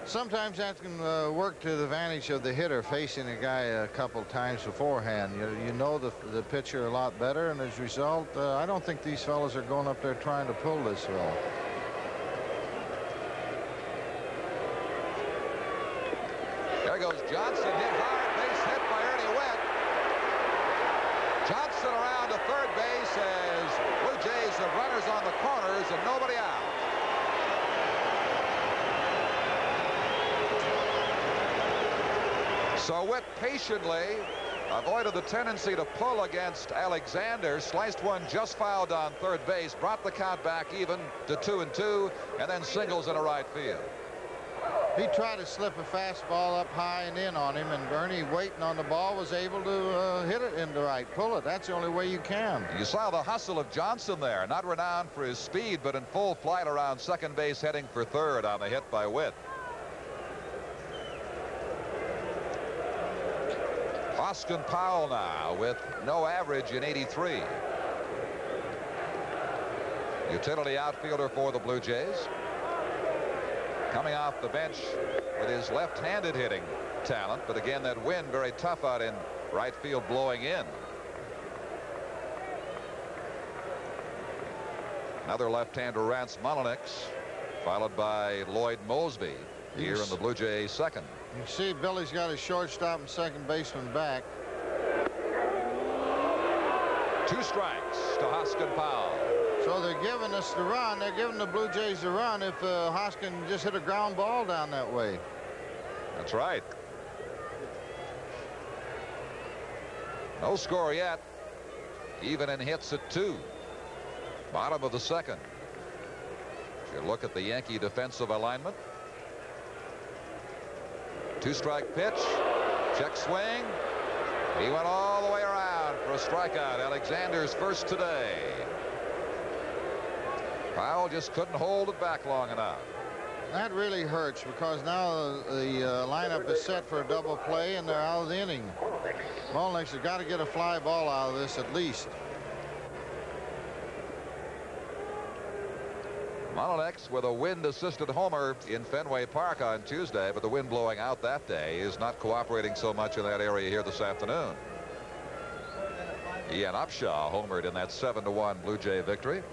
Sometimes that can work to the advantage of the hitter, facing a guy a couple times beforehand. You know the pitcher a lot better, and as a result, I don't think these fellas are going up there trying to pull this fellow. There goes Johnson, hit hard, base hit by Ernie Witt. Johnson around to third base as Blue Jays have runners on the corners and nobody out. So Witt patiently avoided the tendency to pull against Alexander, sliced one just fouled on third base, brought the count back even to 2-2, and then singles into right field. He tried to slip a fastball up high and in on him, and Bernie, waiting on the ball, was able to hit it into right, pull it. That's the only way you can. You saw the hustle of Johnson there, not renowned for his speed, but in full flight around second base, heading for third on the hit by Witt. Hoskin Powell now with no average in 83. Utility outfielder for the Blue Jays. Coming off the bench with his left-handed hitting talent, but again, that wind very tough out in right field, blowing in. Another left-hander, Rance Mullenix, followed by Lloyd Mosby here in the Blue Jays second. You see Billy's got his shortstop and second baseman back. 2 strikes to Hoskin Powell. So they're giving us the run. They're giving the Blue Jays the run if Hoskin just hit a ground ball down that way. That's right. No score yet. Even in hits at 2. Bottom of the second. If you look at the Yankee defensive alignment. 2-strike pitch. Check swing. He went all the way around for a strikeout. Alexander's first today. Powell just couldn't hold it back long enough. That really hurts because now the lineup is set for a double play and they're out of the inning. Mullenix has got to get a fly ball out of this at least. Mullenix with a wind-assisted homer in Fenway Park on Tuesday, but the wind blowing out that day is not cooperating so much in that area here this afternoon. Ian Upshaw homered in that 7-1 Blue Jay victory.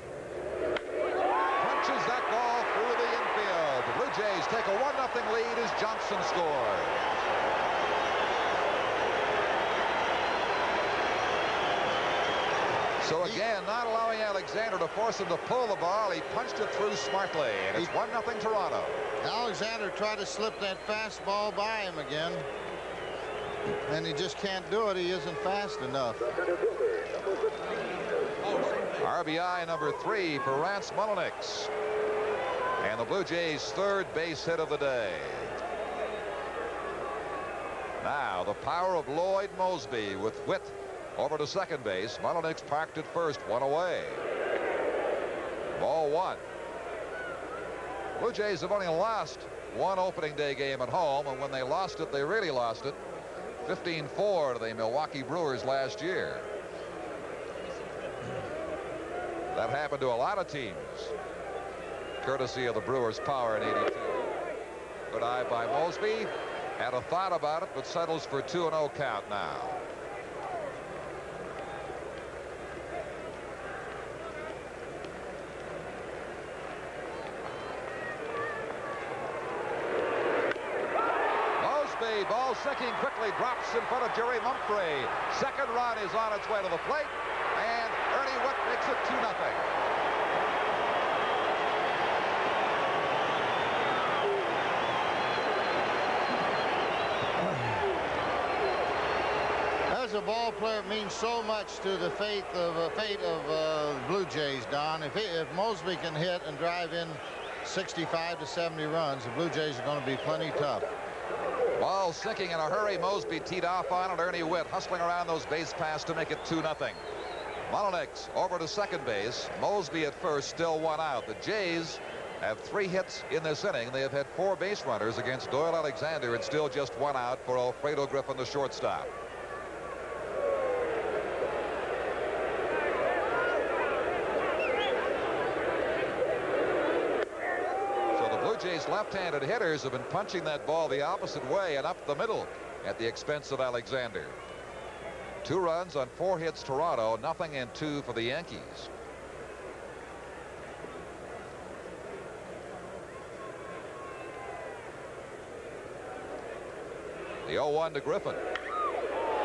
Punches that ball through the infield. The Blue Jays take a 1-0 lead as Johnson scores. So again, not allowing Alexander to force him to pull the ball. He punched it through smartly, and it's 1-0 Toronto. Alexander tried to slip that fastball by him again, and he just can't do it. He isn't fast enough. RBI number 3 for Rance Mullenix. And the Blue Jays' third base hit of the day. Now the power of Lloyd Mosby with Witt over to second base. Mullenix parked at first, 1 away. Ball 1. Blue Jays have only lost 1 opening day game at home, and when they lost it, they really lost it. 15-4 to the Milwaukee Brewers last year. That happened to a lot of teams, courtesy of the Brewers' power in 82. Good eye by Mosby. Had a thought about it, but settles for 2-0 count now. Mosby, ball sinking quickly, drops in front of Jerry Mumphrey. Second run is on its way to the plate, and Ernie Witt makes it 2-0. As a ball player, it means so much to the fate of Blue Jays, Don. If Mosby can hit and drive in 65 to 70 runs, the Blue Jays are going to be plenty tough. Ball sinking in a hurry. Mosby teed off on it. Ernie Witt hustling around those base paths to make it 2-0. Mullenix over to second base. Mosby at first, still 1 out. The Jays have 3 hits in this inning. They have had 4 base runners against Doyle Alexander and still just 1 out for Alfredo Griffin, the shortstop. Jays left-handed hitters have been punching that ball the opposite way and up the middle at the expense of Alexander. 2 runs on 4 hits Toronto, 0-2 for the Yankees. The 0-1 to Griffin.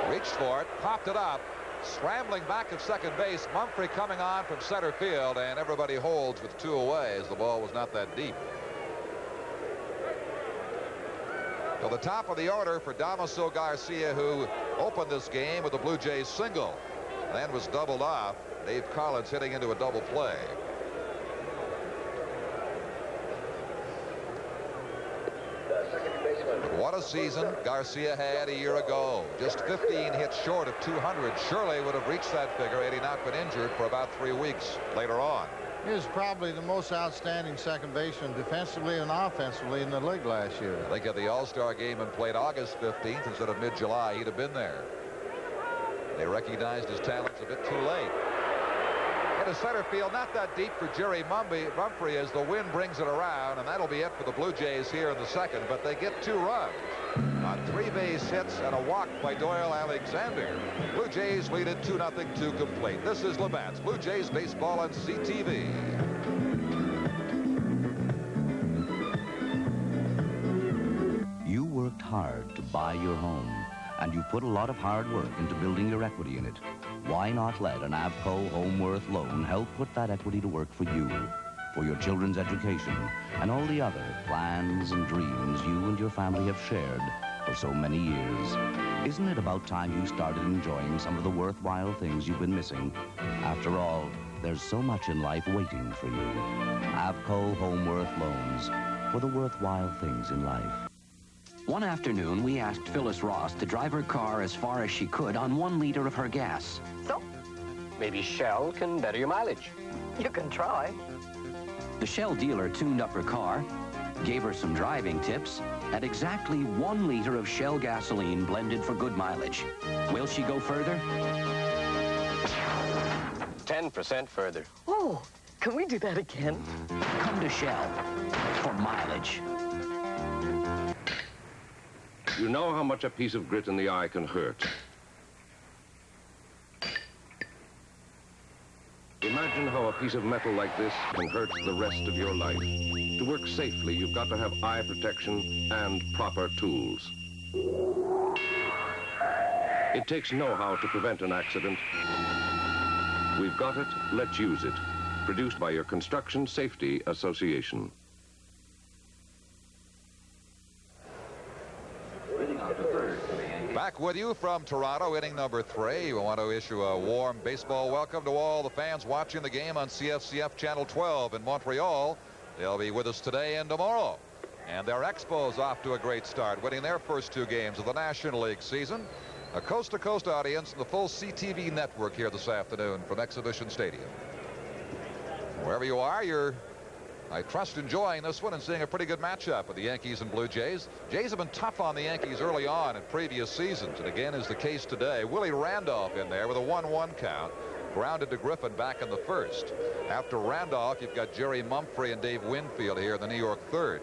Reached for it, popped it up, scrambling back at second base. Mumphrey coming on from center field, and everybody holds with 2 away as the ball was not that deep. So the top of the order for Damaso Garcia, who opened this game with a Blue Jays single, then was doubled off. Dave Collins hitting into a double play. What a season Garcia had a year ago. Just 15 hits short of 200. Surely would have reached that figure had he not been injured for about 3 weeks later on. He was probably the most outstanding second baseman defensively and offensively in the league last year. I think if the All-Star game had played August 15th instead of mid-July, he'd have been there. They recognized his talents a bit too late. Into center field, not that deep for Jerry Mumphrey as the wind brings it around, and that'll be it for the Blue Jays here in the second. But they get 2 runs on 3 base hits and a walk by Doyle Alexander. Blue Jays lead it 2-0 to complete. This is Labatt's Blue Jays baseball on CTV. You worked hard to buy your home, and you put a lot of hard work into building your equity in it. Why not let an Avco Homeworth loan help put that equity to work for you, for your children's education, and all the other plans and dreams you and your family have shared for so many years? Isn't it about time you started enjoying some of the worthwhile things you've been missing? After all, there's so much in life waiting for you. Avco Homeworth loans for the worthwhile things in life. One afternoon, we asked Phyllis Ross to drive her car as far as she could on 1 liter of her gas. So, maybe Shell can better your mileage. You can try. The Shell dealer tuned up her car, gave her some driving tips, and exactly 1 liter of Shell gasoline blended for good mileage. Will she go further? 10% further. Oh, can we do that again? Come to Shell for mileage. You know how much a piece of grit in the eye can hurt. Imagine how a piece of metal like this can hurt the rest of your life. To work safely, you've got to have eye protection and proper tools. It takes know-how to prevent an accident. We've got it, let's use it. Produced by your Construction Safety Association. Back with you from Toronto, inning number 3. We want to issue a warm baseball welcome to all the fans watching the game on CFCF Channel 12 in Montreal. They'll be with us today and tomorrow. And their Expos off to a great start, winning their first 2 games of the National League season. A coast-to-coast audience and the full CTV network here this afternoon from Exhibition Stadium. Wherever you are, you're, I trust, enjoying this one and seeing a pretty good matchup with the Yankees and Blue Jays. Jays have been tough on the Yankees early on in previous seasons, and again is the case today. Willie Randolph in there with a 1-1 count, grounded to Griffin back in the first. After Randolph, you've got Jerry Mumphrey and Dave Winfield here in the New York third.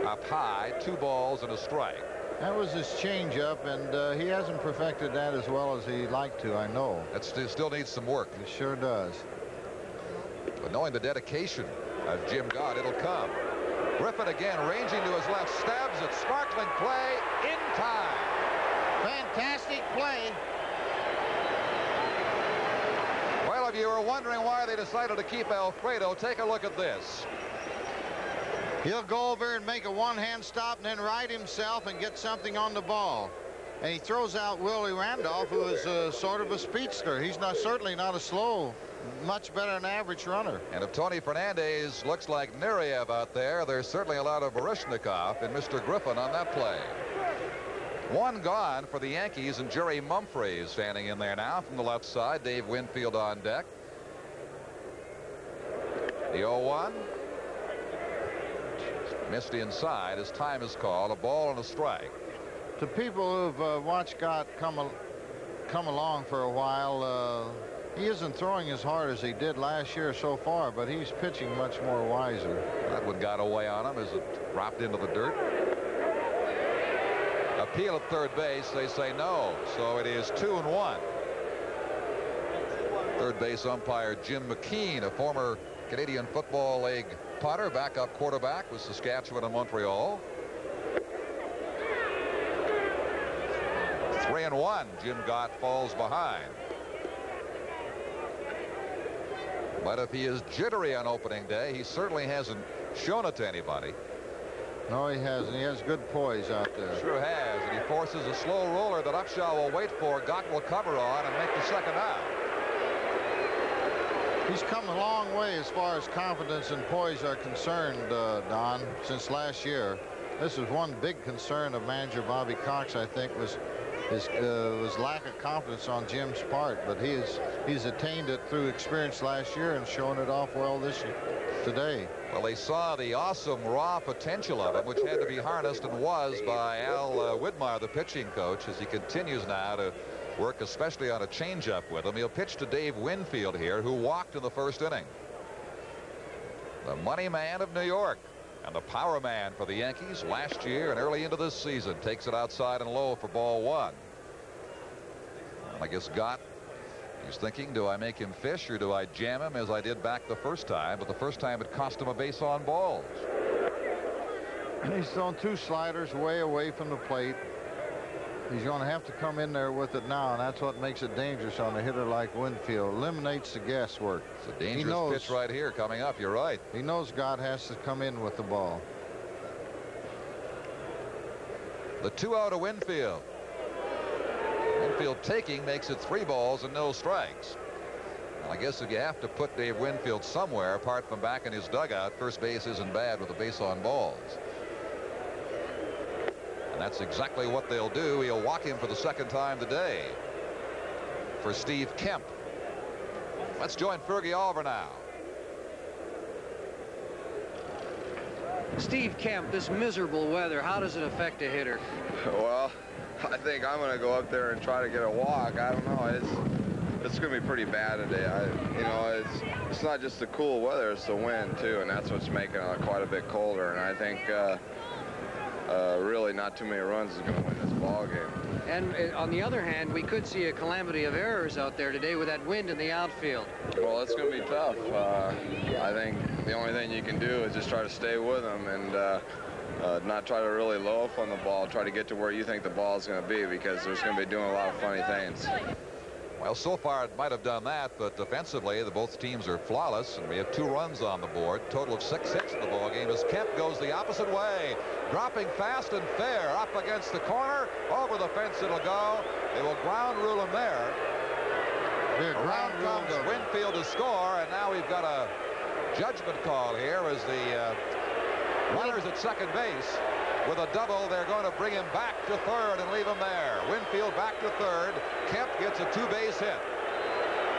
Up high, 2 balls and a strike. That was his changeup, and he hasn't perfected that as well as he'd like to, I know. That still needs some work. It sure does. But knowing the dedication of Jim Gott, it'll come. Griffin again ranging to his left, stabs it, sparkling play in time. Fantastic play. Well, if you were wondering why they decided to keep Alfredo, take a look at this. He'll go over and make a one-hand stop and then right himself and get something on the ball. And he throws out Willie Randolph, who is sort of a speedster. He's certainly not a slow, much better than average runner. And if Tony Fernandez looks like Nureyev out there, there's certainly a lot of Baryshnikov in Mr. Griffin on that play. 1 gone for the Yankees, and Jerry Mumphrey is standing in there now from the left side. Dave Winfield on deck. The 0-1. Missed inside as time is called. A ball and a strike. To people who've watched Gott come along for a while, he isn't throwing as hard as he did last year so far, but he's pitching much more wiser. That one got away on him as it dropped into the dirt. Appeal at third base, they say no, so it is 2-1. Third base umpire Jim McKean, a former Canadian Football League punter, backup quarterback with Saskatchewan and Montreal. 3-1. Jim Gott falls behind. But if he is jittery on opening day, he certainly hasn't shown it to anybody. No, he hasn't. He has good poise out there. Sure has. And he forces a slow roller that Upshaw will wait for. Gott will cover on and make the second out. He's come a long way as far as confidence and poise are concerned, Don, since last year. This is one big concern of manager Bobby Cox, I think, was his lack of confidence on Jim's part. But he's attained it through experience last year and shown it off well today. Well, they saw the awesome raw potential of him, which had to be harnessed and was by Al Widmeyer, the pitching coach, as he continues now to work especially on a changeup with him. He'll pitch to Dave Winfield here, who walked in the first inning. The money man of New York and the power man for the Yankees last year and early into this season takes it outside and low for ball one. And I guess Gott, he's thinking, do I make him fish or do I jam him as I did back the first time? But the first time it cost him a base on balls. He's thrown 2 sliders way away from the plate. He's going to have to come in there with it now, and that's what makes it dangerous on a hitter like Winfield. Eliminates the guesswork. It's a dangerous pitch right here coming up. You're right. He knows Gott has to come in with the ball. The 2-0 to Winfield. Winfield taking makes it 3 balls and no strikes. Well, I guess if you have to put Dave Winfield somewhere apart from back in his dugout, first base isn't bad with a base on balls. And that's exactly what they'll do. He'll walk him for the second time today for Steve Kemp. Let's join Fergie Oliver now. Steve Kemp, this miserable weather, how does it affect a hitter? Well, I think I'm going to go up there and try to get a walk. I don't know. It's going to be pretty bad today. It's not just the cool weather, it's the wind too, and that's what's making it quite a bit colder. And I think really not too many runs is going to win this ball game. And on the other hand, we could see a calamity of errors out there today with that wind in the outfield. Well, it's going to be tough. I think the only thing you can do is just try to stay with them and not try to really loaf on the ball. Try to get to where you think the ball is going to be, because there's going to be doing a lot of funny things. Well, so far it might have done that, but defensively both teams are flawless, and we have 2 runs on the board. Total of 6 hits in the ball game as Kemp goes the opposite way, dropping fast and fair up against the corner. Over the fence it'll go. They will ground rule him there. Around comes Winfield to score, and now we've got a judgment call here as the runners at second base. With a double, they're going to bring him back to third and leave him there. Winfield back to third. Kemp gets a 2-base hit,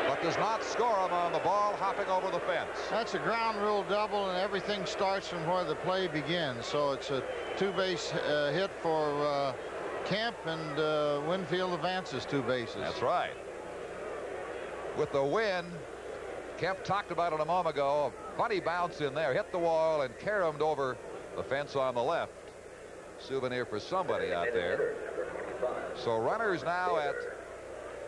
but does not score him on the ball hopping over the fence. That's a ground rule double, and everything starts from where the play begins. So it's a 2-base hit for Kemp, and Winfield advances 2 bases. That's right. With the wind, Kemp talked about it a moment ago. A funny bounce in there, hit the wall and caromed over the fence on the left. Souvenir for somebody out there. So runners now at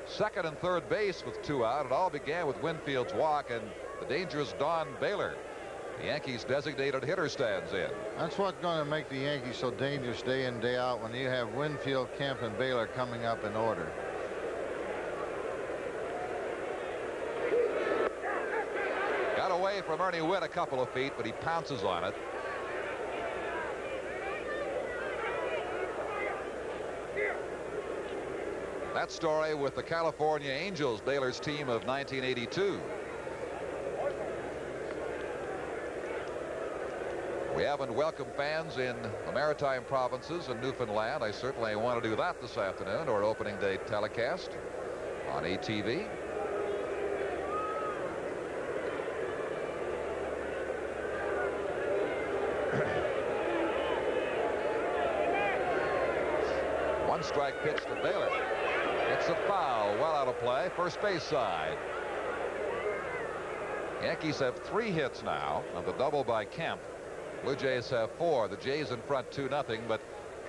second and third base with 2 out. It all began with Winfield's walk, and the dangerous Don Baylor, the Yankees designated hitter, stands in. That's what's going to make the Yankees so dangerous day in, day out, when you have Winfield, Kemp, and Baylor coming up in order. Got away from Ernie Witt a couple of feet, but he pounces on it. That story with the California Angels, Baylor's team of 1982. We haven't welcomed fans in the Maritime provinces and Newfoundland. I certainly want to do that this afternoon, or opening day telecast on ATV. One strike pitch to Baylor. It's a foul, well out of play, first base side. Yankees have 3 hits now of the double by Kemp. Blue Jays have 4. The Jays in front 2-0, but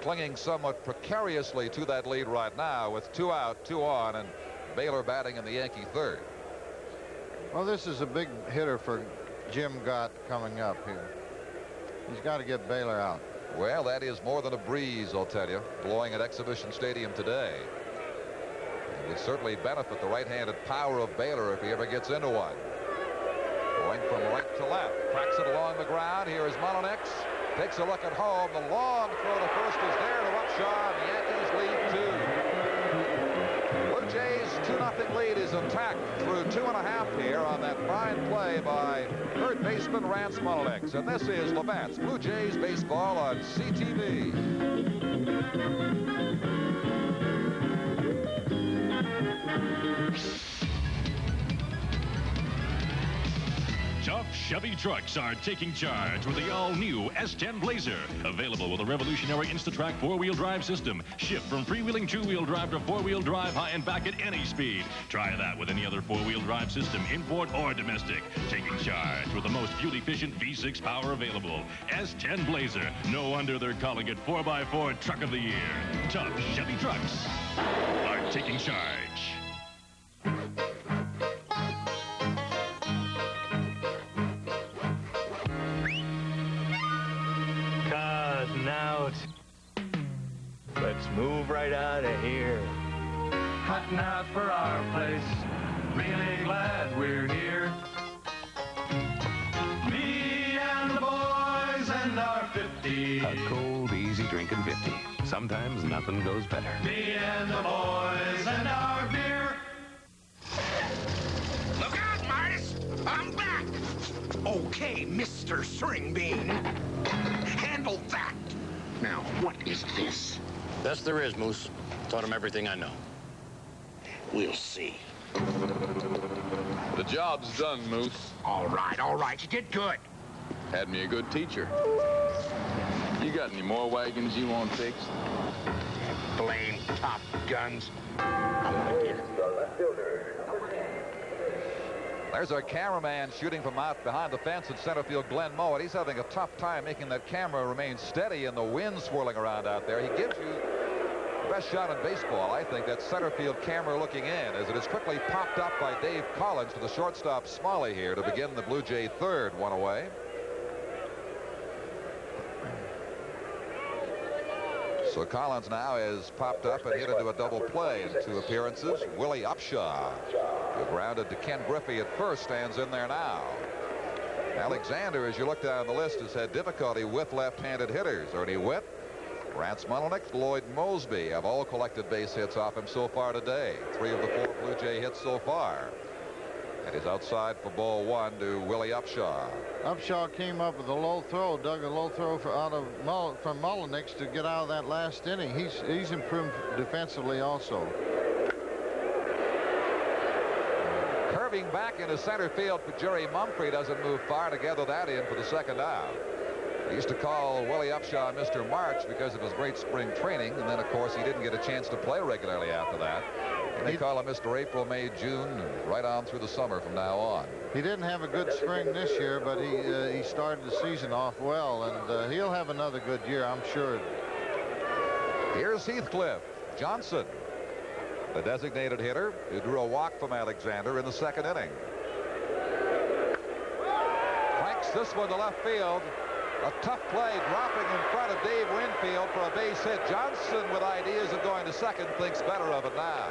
clinging somewhat precariously to that lead right now with 2 out, 2 on, and Baylor batting in the Yankee third. Well, this is a big hitter for Jim Gott coming up here. He's got to get Baylor out. Well, that is more than a breeze, I'll tell you, blowing at Exhibition Stadium today. It would certainly benefit the right-handed power of Baylor if he ever gets into one. Going from right to left, cracks it along the ground. Here is Mullenix. Takes a look at home. The long throw to first is there to Upshaw. The Yankees lead 2. Blue Jays 2-0 lead is intact through 2.5 here on that fine play by third baseman Rance Mullenix. And this is Labatt's Blue Jays baseball on CTV. Tough Chevy trucks are taking charge with the all-new S10 Blazer. Available with a revolutionary Instatrack four-wheel drive system. Shift from freewheeling two-wheel drive to four-wheel drive high and back at any speed. Try that with any other four-wheel drive system, import or domestic. Taking charge with the most fuel-efficient V6 power available. S10 Blazer. No wonder they're calling it 4x4 Truck of the Year. Tough Chevy trucks are taking charge. Out. Let's move right out of here. Cutting out for our place. Really glad we're here. Me and the boys and our 50. A cold, easy drinking 50. Sometimes nothing goes better. Me and the boys and our beer. Look out, Martis! I'm back! Okay, Mr. Stringbean. Handle that! Now, what is this? Best there is, Moose. Taught him everything I know. We'll see. The job's done, Moose. All right, you did good. Had me a good teacher. You got any more wagons you want fixed? Blame Top Guns. I'm gonna get it. There's our cameraman shooting from out behind the fence in center field, Glenn Mowat. He's having a tough time making that camera remain steady in the wind swirling around out there. He gives you the best shot in baseball, I think, that center field camera looking in, as it is quickly popped up by Dave Collins to the shortstop Smalley here to begin the Blue Jay third. One away. So Collins now has popped up and hit into a double play in 2 appearances. Willie Upshaw, who grounded to Ken Griffey at first, stands in there now. Alexander, as you look down the list, has had difficulty with left-handed hitters. Ernie Witt, Rance Mullenix, Lloyd Mosby have all collected base hits off him so far today. 3 of the 4 Blue Jay hits so far. And he's outside for ball 1 to Willie Upshaw. Upshaw came up with a low throw, dug a low throw from Mullenix to get out of that last inning. He's improved defensively also. Curving back into center field for Jerry Mumphrey doesn't move far to gather that in for the second out. They used to call Willie Upshaw Mr. March because of his great spring training, and then of course he didn't get a chance to play regularly after that. And they call him Mr. April, May, June, right on through the summer from now on. He didn't have a good spring this year, but he started the season off well, and he'll have another good year, I'm sure. Here's Heathcliff Johnson, the designated hitter, who drew a walk from Alexander in the second inning. Cranks this one to left field. A tough play, dropping in front of Dave Winfield for a base hit. Johnson, with ideas of going to second, thinks better of it now.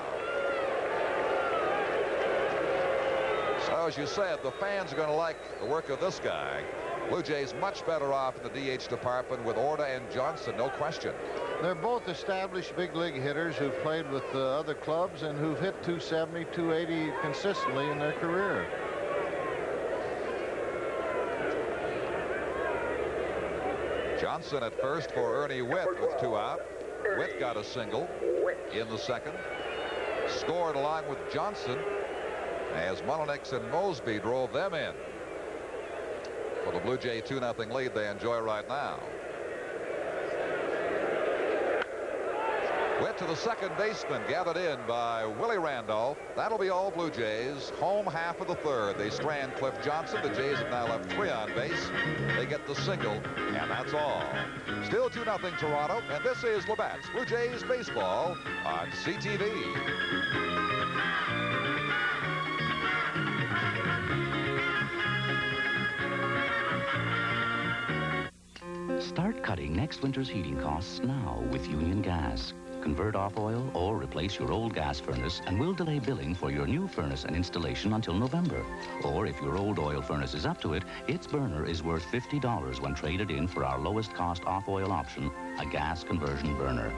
So, as you said, the fans are going to like the work of this guy. Blue Jays much better off in the DH department with Orta and Johnson, no question. They're both established big league hitters who've played with other clubs and who've hit 270, 280 consistently in their career. Johnson at first for Ernie Witt with 2 out. Witt got a single in the second. Scored along with Johnson as Mullenix and Mosby drove them in for the Blue Jay 2-0 lead they enjoy right now. Witt to the second baseman, gathered in by Willie Randolph. That'll be all Blue Jays. Home half of the third. They strand Cliff Johnson. The Jays have now left 3 on base. They get the single, and that's all. Still 2-0 Toronto, and this is Labatt's Blue Jays baseball on CTV. Start cutting next winter's heating costs now with Union Gas. Convert off oil or replace your old gas furnace and we'll delay billing for your new furnace and installation until November. Or if your old oil furnace is up to it, its burner is worth $50 when traded in for our lowest cost off-oil option, a gas conversion burner.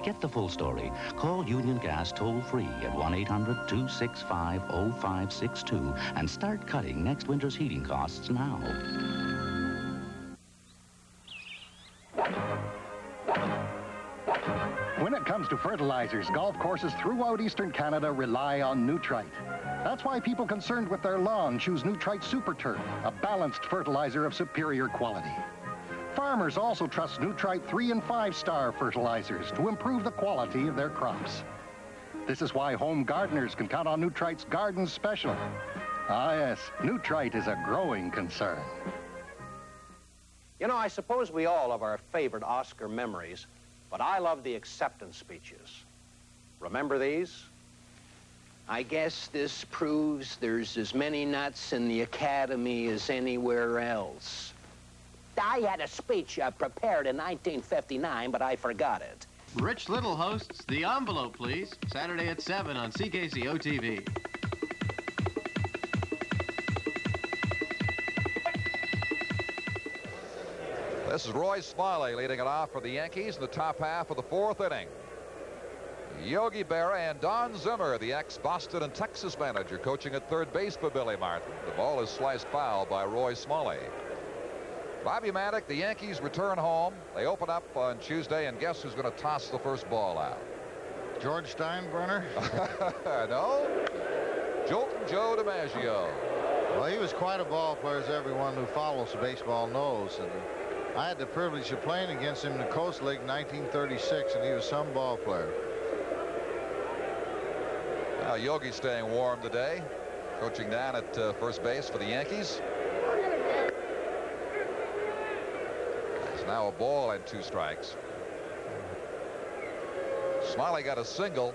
Get the full story. Call Union Gas toll-free at 1-800-265-0562 and start cutting next winter's heating costs now. When it comes to fertilizers, golf courses throughout eastern Canada rely on Nutrite. That's why people concerned with their lawn choose Nutrite Super Turf, a balanced fertilizer of superior quality. Farmers also trust Nutrite 3- and 5-star fertilizers to improve the quality of their crops. This is why home gardeners can count on Nutrite's Garden Special. Ah, yes, Nutrite is a growing concern. You know, I suppose we all have our favorite Oscar memories, but I love the acceptance speeches. Remember these? I guess this proves there's as many nuts in the Academy as anywhere else. I had a speech prepared in 1959, but I forgot it. Rich Little hosts The Envelope, please. Saturday at 7 on CKCO-TV. This is Roy Smalley leading it off for the Yankees in the top half of the 4th inning. Yogi Berra and Don Zimmer, the ex-Boston and Texas manager, coaching at third base for Billy Martin. The ball is sliced foul by Roy Smalley. Bobby Maddock, the Yankees return home. They open up on Tuesday, and guess who's going to toss the first ball out? George Steinbrenner? No. Jolton Joe DiMaggio. Well, he was quite a ball player, as everyone who follows baseball knows. And I had the privilege of playing against him in the Coast League in 1936, and he was some ball player. Now Yogi's staying warm today, coaching down at first base for the Yankees. It's now a ball and 2 strikes. Smiley got a single,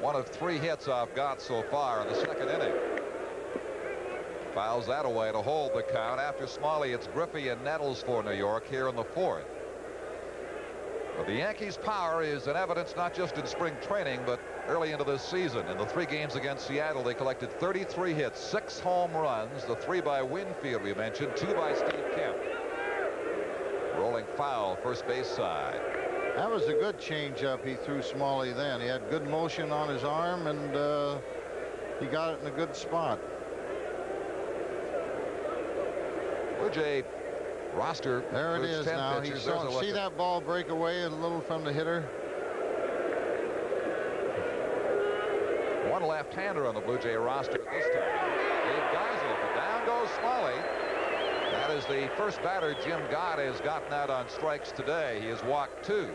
one of 3 hits I've got so far in the 2nd inning. Fouls that away to hold the count. After Smiley, it's Griffey and Nettles for New York here in the 4th. But the Yankees' power is in evidence not just in spring training, but early into this season. In the 3 games against Seattle, they collected 33 hits, 6 home runs, the 3 by Winfield we mentioned, 2 by Steve Kemp. Rolling foul, first base side. That was a good changeup he threw Smalley then. He had good motion on his arm, and he got it in a good spot. Blue Jay roster. There it is now. He's see that ball break away a little from the hitter? One left-hander on the Blue Jay roster at this time. Dave Geisel, but down goes Smalley. That is the first batter Jim Gott has gotten out on strikes today. He has walked 2.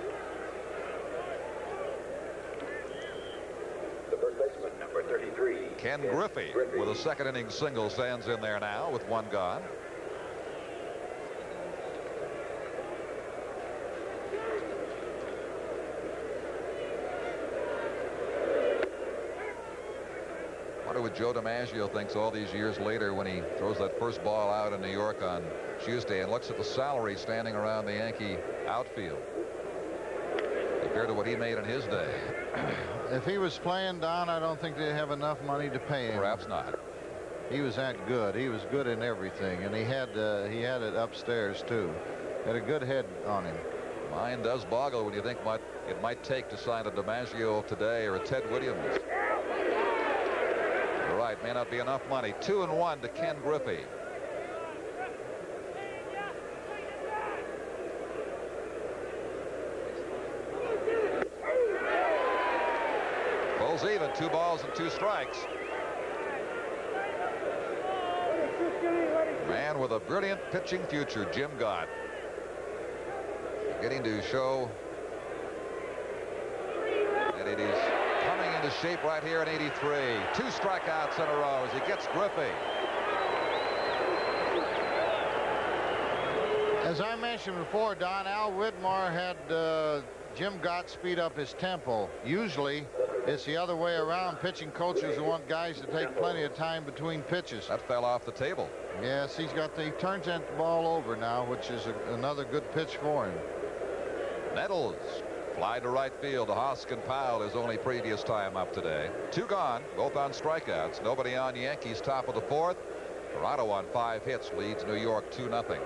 The first baseman, number 33. Ken Griffey with a 2nd inning single stands in there now with 1 gone. I wonder what Joe DiMaggio thinks all these years later when he throws that first ball out in New York on Tuesday and looks at the salary standing around the Yankee outfield compared to what he made in his day. If he was playing, Don, I don't think they'd have enough money to pay him. Perhaps not. He was that good. He was good in everything, and he had it upstairs too. Had a good head on him. Mind does boggle when you think what it might take to sign a DiMaggio today or a Ted Williams. You're right, may not be enough money. 2-1 to Ken Griffey. Pulls even, 2 balls and 2 strikes. Man with a brilliant pitching future, Jim Gott. Getting to show that it is coming into shape right here in 83. 2 strikeouts in a row as he gets Griffey. As I mentioned before, Don, Al Widmar had Jim Gott speed up his tempo. Usually it's the other way around. Pitching coaches who want guys to take plenty of time between pitches. That fell off the table. Yes, he turns that ball over now, which is another good pitch for him. Nettles Fly to right field to Hoskin Powell, his only previous time up today. 2 gone, both on strikeouts. Nobody on. Yankees top of the 4th. Toronto on 5 hits leads New York 2-0.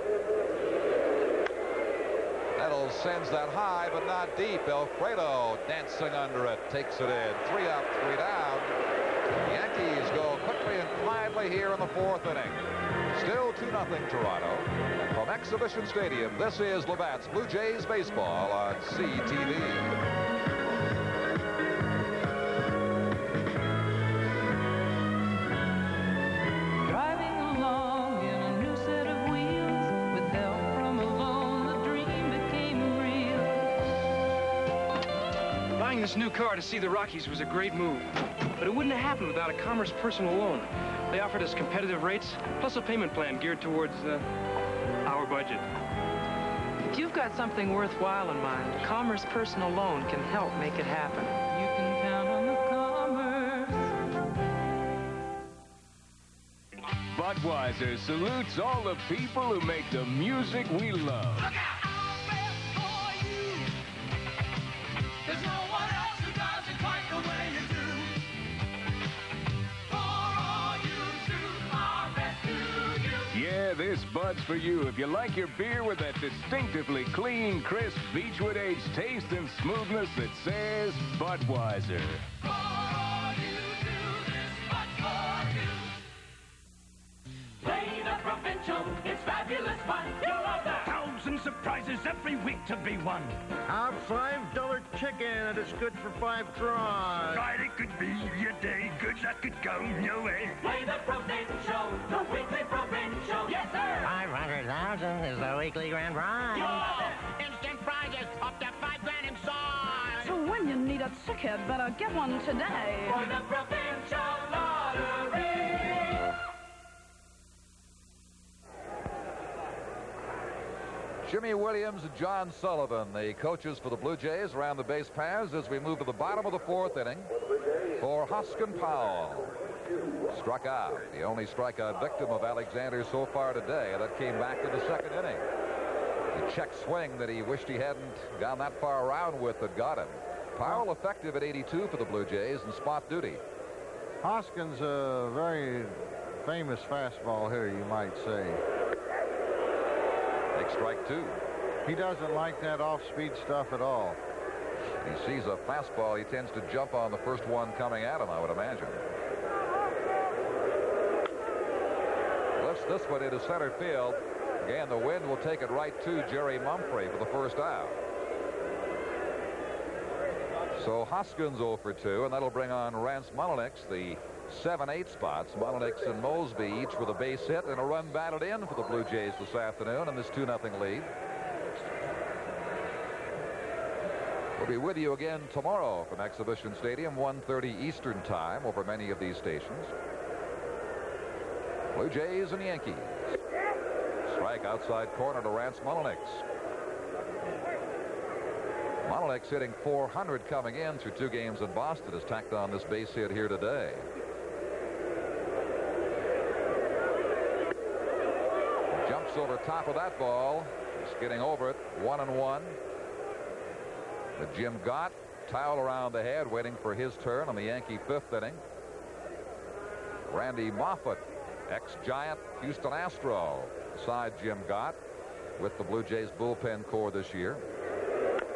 Nettles sends that high, but not deep. Alfredo dancing under it, takes it in. 3 up, 3 down. The Yankees go quickly and quietly here in the 4th inning. Still 2-0 Toronto. And from Exhibition Stadium, this is Labatt's Blue Jays baseball on CTV. This new car to see the Rockies was a great move, but it wouldn't have happened without a Commerce personal loan. They offered us competitive rates, plus a payment plan geared towards our budget. If you've got something worthwhile in mind, Commerce personal loan can help make it happen. You can count on the Commerce. Budweiser salutes all the people who make the music we love. Look out! There's no one else who does it quite the way you do. For all you do, our best to you. Yeah, this Bud's for you if you like your beer with that distinctively clean, crisp, Beechwood aged taste and smoothness that says Budweiser. For all you do, this Bud for you. Play the provincial, it's fabulous fun. You love that. Thousands of prizes every week to be won. Our $5 chicken, and it's good for 5 tries. Friday could be your day, goods that could go your way. Play the provincial, the weekly provincial. Yes, sir. 500,000 is the weekly grand prize. You love it. Instant prizes up to $5 grand inside. So when you need a ticket, better get one today. For the provincial lottery. Jimmy Williams and John Sullivan, the coaches for the Blue Jays, around the base paths as we move to the bottom of the 4th inning for Hoskin Powell. Struck out, the only strikeout victim of Alexander so far today. That came back in the 2nd inning. The check swing that he wished he hadn't gone that far around with that got him. Powell effective at 82 for the Blue Jays in spot duty. Hoskin's a very famous fastball hitter, you might say. Strike 2. He doesn't like that off-speed stuff at all. He sees a fastball, he tends to jump on the first one coming at him, I would imagine. Lifts this one into center field. Again, the wind will take it right to Jerry Mumphrey for the first out. So Hoskins 0 for 2, and that'll bring on Rance Mullenix, the 7-8 spots. Mullenix and Mosby each with a base hit and a run batted in for the Blue Jays this afternoon in this 2-0 lead. We'll be with you again tomorrow from Exhibition Stadium, 1:30 Eastern Time over many of these stations. Blue Jays and Yankees. Strike outside corner to Rance Mullenix. Mullenix hitting .400 coming in through 2 games in Boston, has tacked on this base hit here today. Jumps over top of that ball, just getting over it, 1-1. The Jim Gott towel around the head, waiting for his turn on the Yankee 5th inning. Randy Moffett, ex-Giant Houston Astro, beside Jim Gott with the Blue Jays bullpen core this year.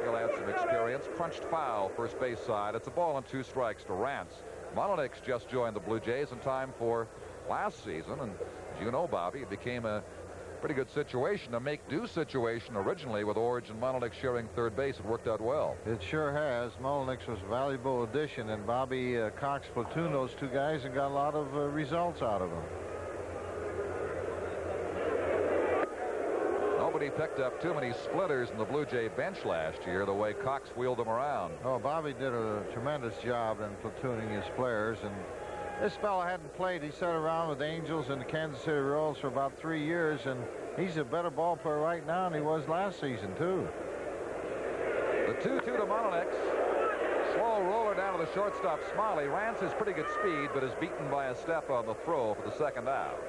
He'll add some experience. Crunched foul, first base side. It's a ball and 2 strikes to Rance. Mullenix just joined the Blue Jays in time for last season, and as you know, Bobby, it became a pretty good situation, a make-do situation originally with Orge and Mullenix sharing third base. It worked out well. It sure has. Mullenix was a valuable addition, and Bobby Cox platooned those 2 guys and got a lot of results out of them. Nobody picked up too many splitters in the Blue Jay bench last year, the way Cox wheeled them around. Oh, Bobby did a tremendous job in platooning his players, and this fella hadn't played. He sat around with the Angels and the Kansas City Royals for about 3 years, and he's a better ball player right now than he was last season, too. The 2-2 to Mullenix. Slow roller down to the shortstop, Smiley. Rance has pretty good speed, but is beaten by a step on the throw for the 2nd out.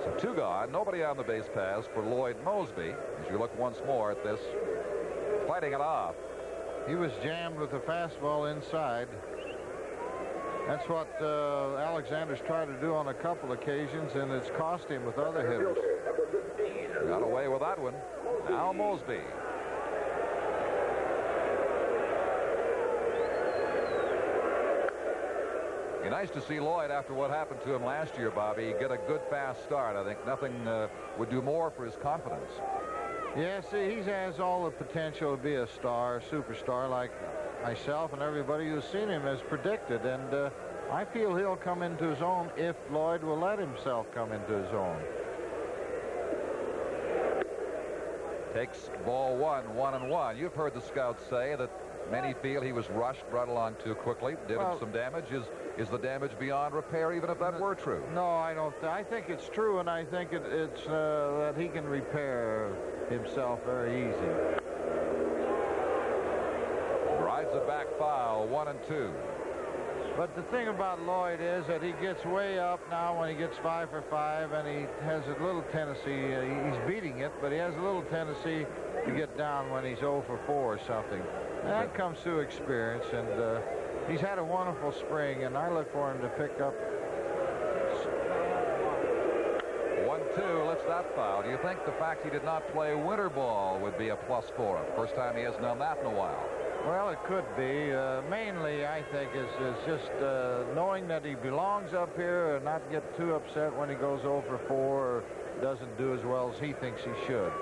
So 2 gone, nobody on the base paths for Lloyd Mosby. As you look once more at this, fighting it off. He was jammed with a fastball inside. That's what Alexander's tried to do on a couple occasions, and it's cost him with other hitters. Got away with that one. Now Mosby. Be nice to see Lloyd, after what happened to him last year, Bobby, get a good fast start. I think nothing would do more for his confidence. Yeah, see, he has all the potential to be a star, superstar, like myself and everybody who's seen him has predicted. And I feel he'll come into his own if Lloyd will let himself come into his own. Takes ball 1-1-1. You've heard the scouts say that many feel he was rushed, brought along too quickly, did him some damage. Is the damage beyond repair, even if that were true? No, I don't. I think it's true, and I think it's that he can repair himself very easy. Drives it back foul, 1-2. But the thing about Lloyd is that he gets way up now when he gets 5 for 5, and he has a little tendency, he's beating it, but he has a little tendency to get down when he's 0 for 4 or something. And that comes through experience, and he's had a wonderful spring, and I look for him to pick up. 1-2, lets that foul. Do you think the fact he did not play winter ball would be a plus for him? First time he hasn't done that in a while. Well, it could be. Mainly, I think, is just knowing that he belongs up here and not get too upset when he goes 0 for 4 or doesn't do as well as he thinks he should.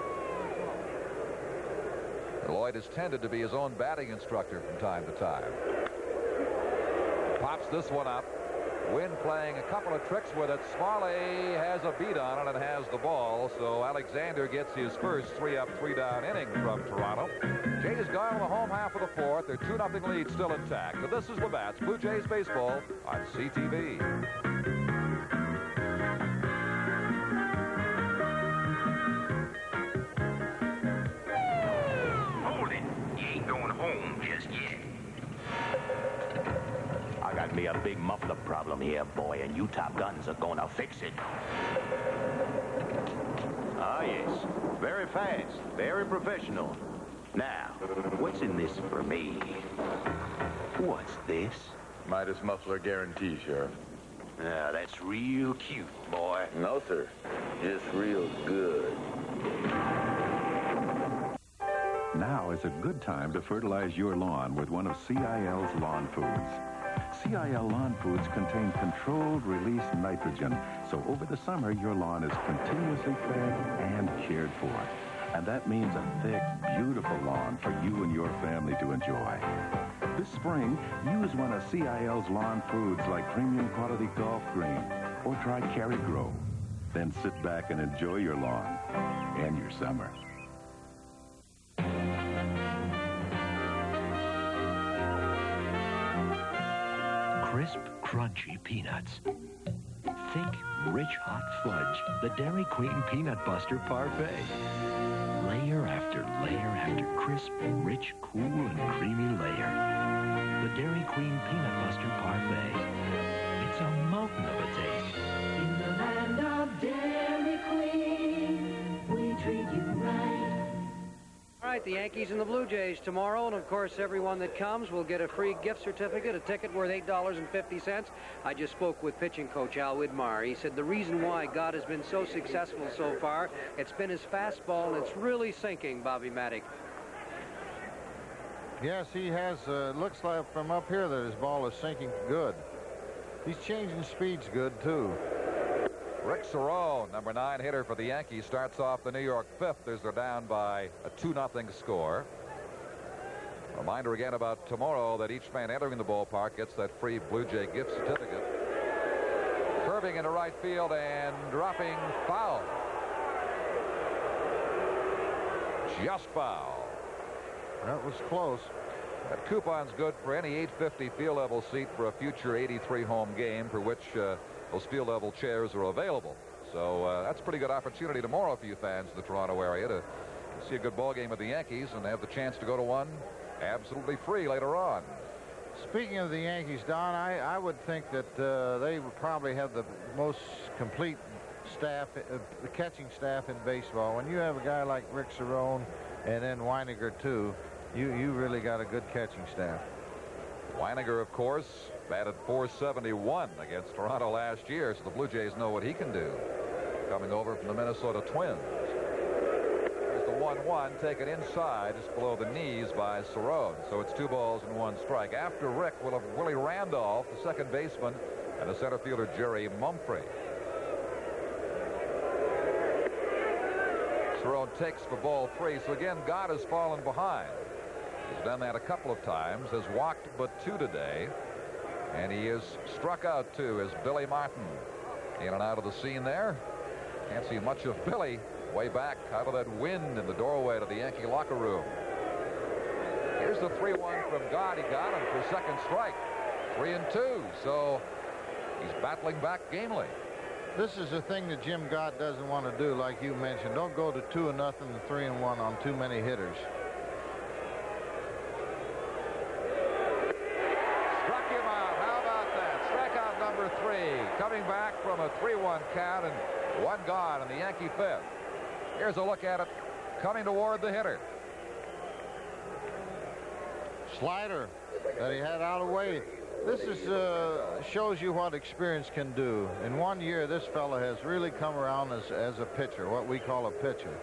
Lloyd has tended to be his own batting instructor from time to time. Pops this one up. Wynn playing a couple of tricks with it. Smalley has a beat on it and has the ball, so Alexander gets his first 3-up, 3-down inning from Toronto. Jays gone in the home half of the fourth. Their 2-0 lead still intact. And this is Labatt's Blue Jays baseball on CTV. Hold it. You ain't going home just yet. I got me a big muffler problem here, boy, and you Top Guns are gonna fix it. Ah, yes. Very fast. Very professional. Now, what's in this for me? What's this? Midas muffler guarantee, Sheriff. Ah, that's real cute, boy. No, sir. Just real good. Now is a good time to fertilize your lawn with one of CIL's lawn foods. CIL lawn foods contain controlled release nitrogen, so over the summer your lawn is continuously fed and cared for. And that means a thick, beautiful lawn for you and your family to enjoy. This spring, use one of CIL's lawn foods like premium quality golf green or try Cari Grow. Then sit back and enjoy your lawn and your summer. Crisp, crunchy peanuts. Thick, rich, hot fudge. The Dairy Queen Peanut Buster Parfait. Layer after layer after crisp, rich, cool, and creamy layer. The Dairy Queen Peanut Buster Parfait. It's a mountain of a taste. In the land of Dairy Queen, we treat you right. All right, the Yankees and the Blue Jays tomorrow, and of course everyone that comes will get a free gift certificate, a ticket worth $8.50. I just spoke with pitching coach Al Widmar. He said the reason why God has been so successful so far, it's been his fastball, and it's really sinking, Bobby Maddock. Yes, he has. Looks like from up here that his ball is sinking good. He's changing speeds good, too. Rick Cerone, number 9 hitter for the Yankees, starts off the New York 5th as they're down by a 2-0 score. Reminder again about tomorrow that each fan entering the ballpark gets that free Blue Jay gift certificate. Curving into right field and dropping foul. Just foul. That was close. That coupon's good for any 850 field level seat for a future 83 home game for which those field level chairs are available. So that's a pretty good opportunity tomorrow for you fans in the Toronto area to see a good ball game of the Yankees and have the chance to go to one absolutely free later on. Speaking of the Yankees, Don, I would think that they would probably have the most complete staff, the catching staff in baseball. When you have a guy like Rick Cerone and then Weiniger too, you really got a good catching staff. Weininger, of course, batted .471 against Toronto last year, so the Blue Jays know what he can do. Coming over from the Minnesota Twins. There's the 1-1 taken inside just below the knees by Cerrone. So it's 2 balls and 1 strike. After Rick, we'll have Willie Randolph, the second baseman, and the center fielder Jerry Mumphrey. Cerrone takes for ball 3. So again, Gott has fallen behind. He's done that a couple of times, has walked but 2 today, and he is struck out 2 as Billy Martin in and out of the scene there. Can't see much of Billy way back out of that wind in the doorway to the Yankee locker room. Here's the 3-1 from Gott. He got him for second strike. 3-2. So he's battling back gamely. This is the thing that Jim Gott doesn't want to do, like you mentioned. Don't go to 2-0 and 3-1 on too many hitters. Struck him out. How about that? Strikeout number 3. Coming back from a 3-1 count and 1 gone in the Yankee fifth. Here's a look at it coming toward the hitter. Slider that he had out of the way. This is shows you what experience can do. In 1 year, this fella has really come around as a pitcher, what we call a pitcher.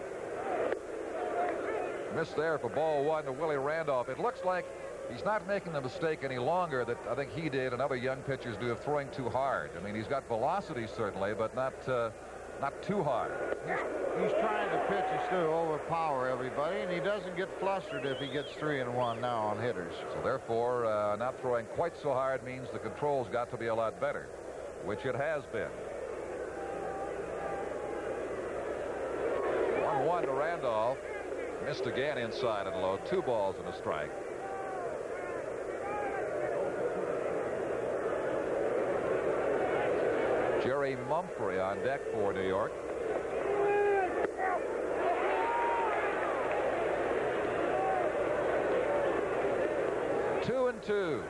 Missed there for ball 1 to Willie Randolph. It looks like he's not making the mistake any longer that I think he did and other young pitchers do of throwing too hard. I mean, he's got velocity certainly, but not too hard. He's trying to pitch instead of overpower everybody, and he doesn't get flustered if he gets 3-1 now on hitters. So therefore, not throwing quite so hard means the control's got to be a lot better, which it has been. 1-1 to Randolph. Missed again inside and low. 2 balls and a strike. Jerry Mumphrey on deck for New York. Two and 2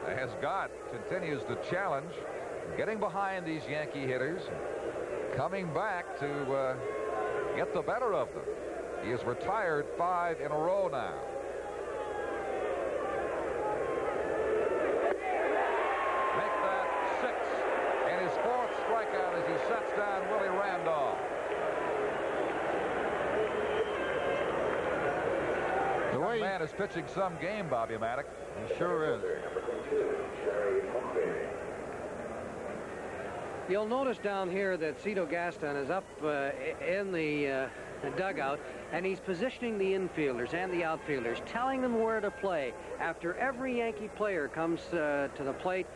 as Gott continues to challenge, getting behind these Yankee hitters, coming back to get the better of them. He has retired 5 in a row now. Make that 6 and his 4th strikeout as he sets down Willie Randolph. The young man is pitching some game, Bobby Maddock. He sure is. You'll notice down here that Cito Gaston is up in the dugout, and he's positioning the infielders and the outfielders, telling them where to play. After every Yankee player comes to the plate,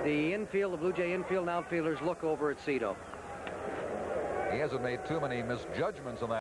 the Blue Jay infield and outfielders look over at Cito. He hasn't made too many misjudgments on that.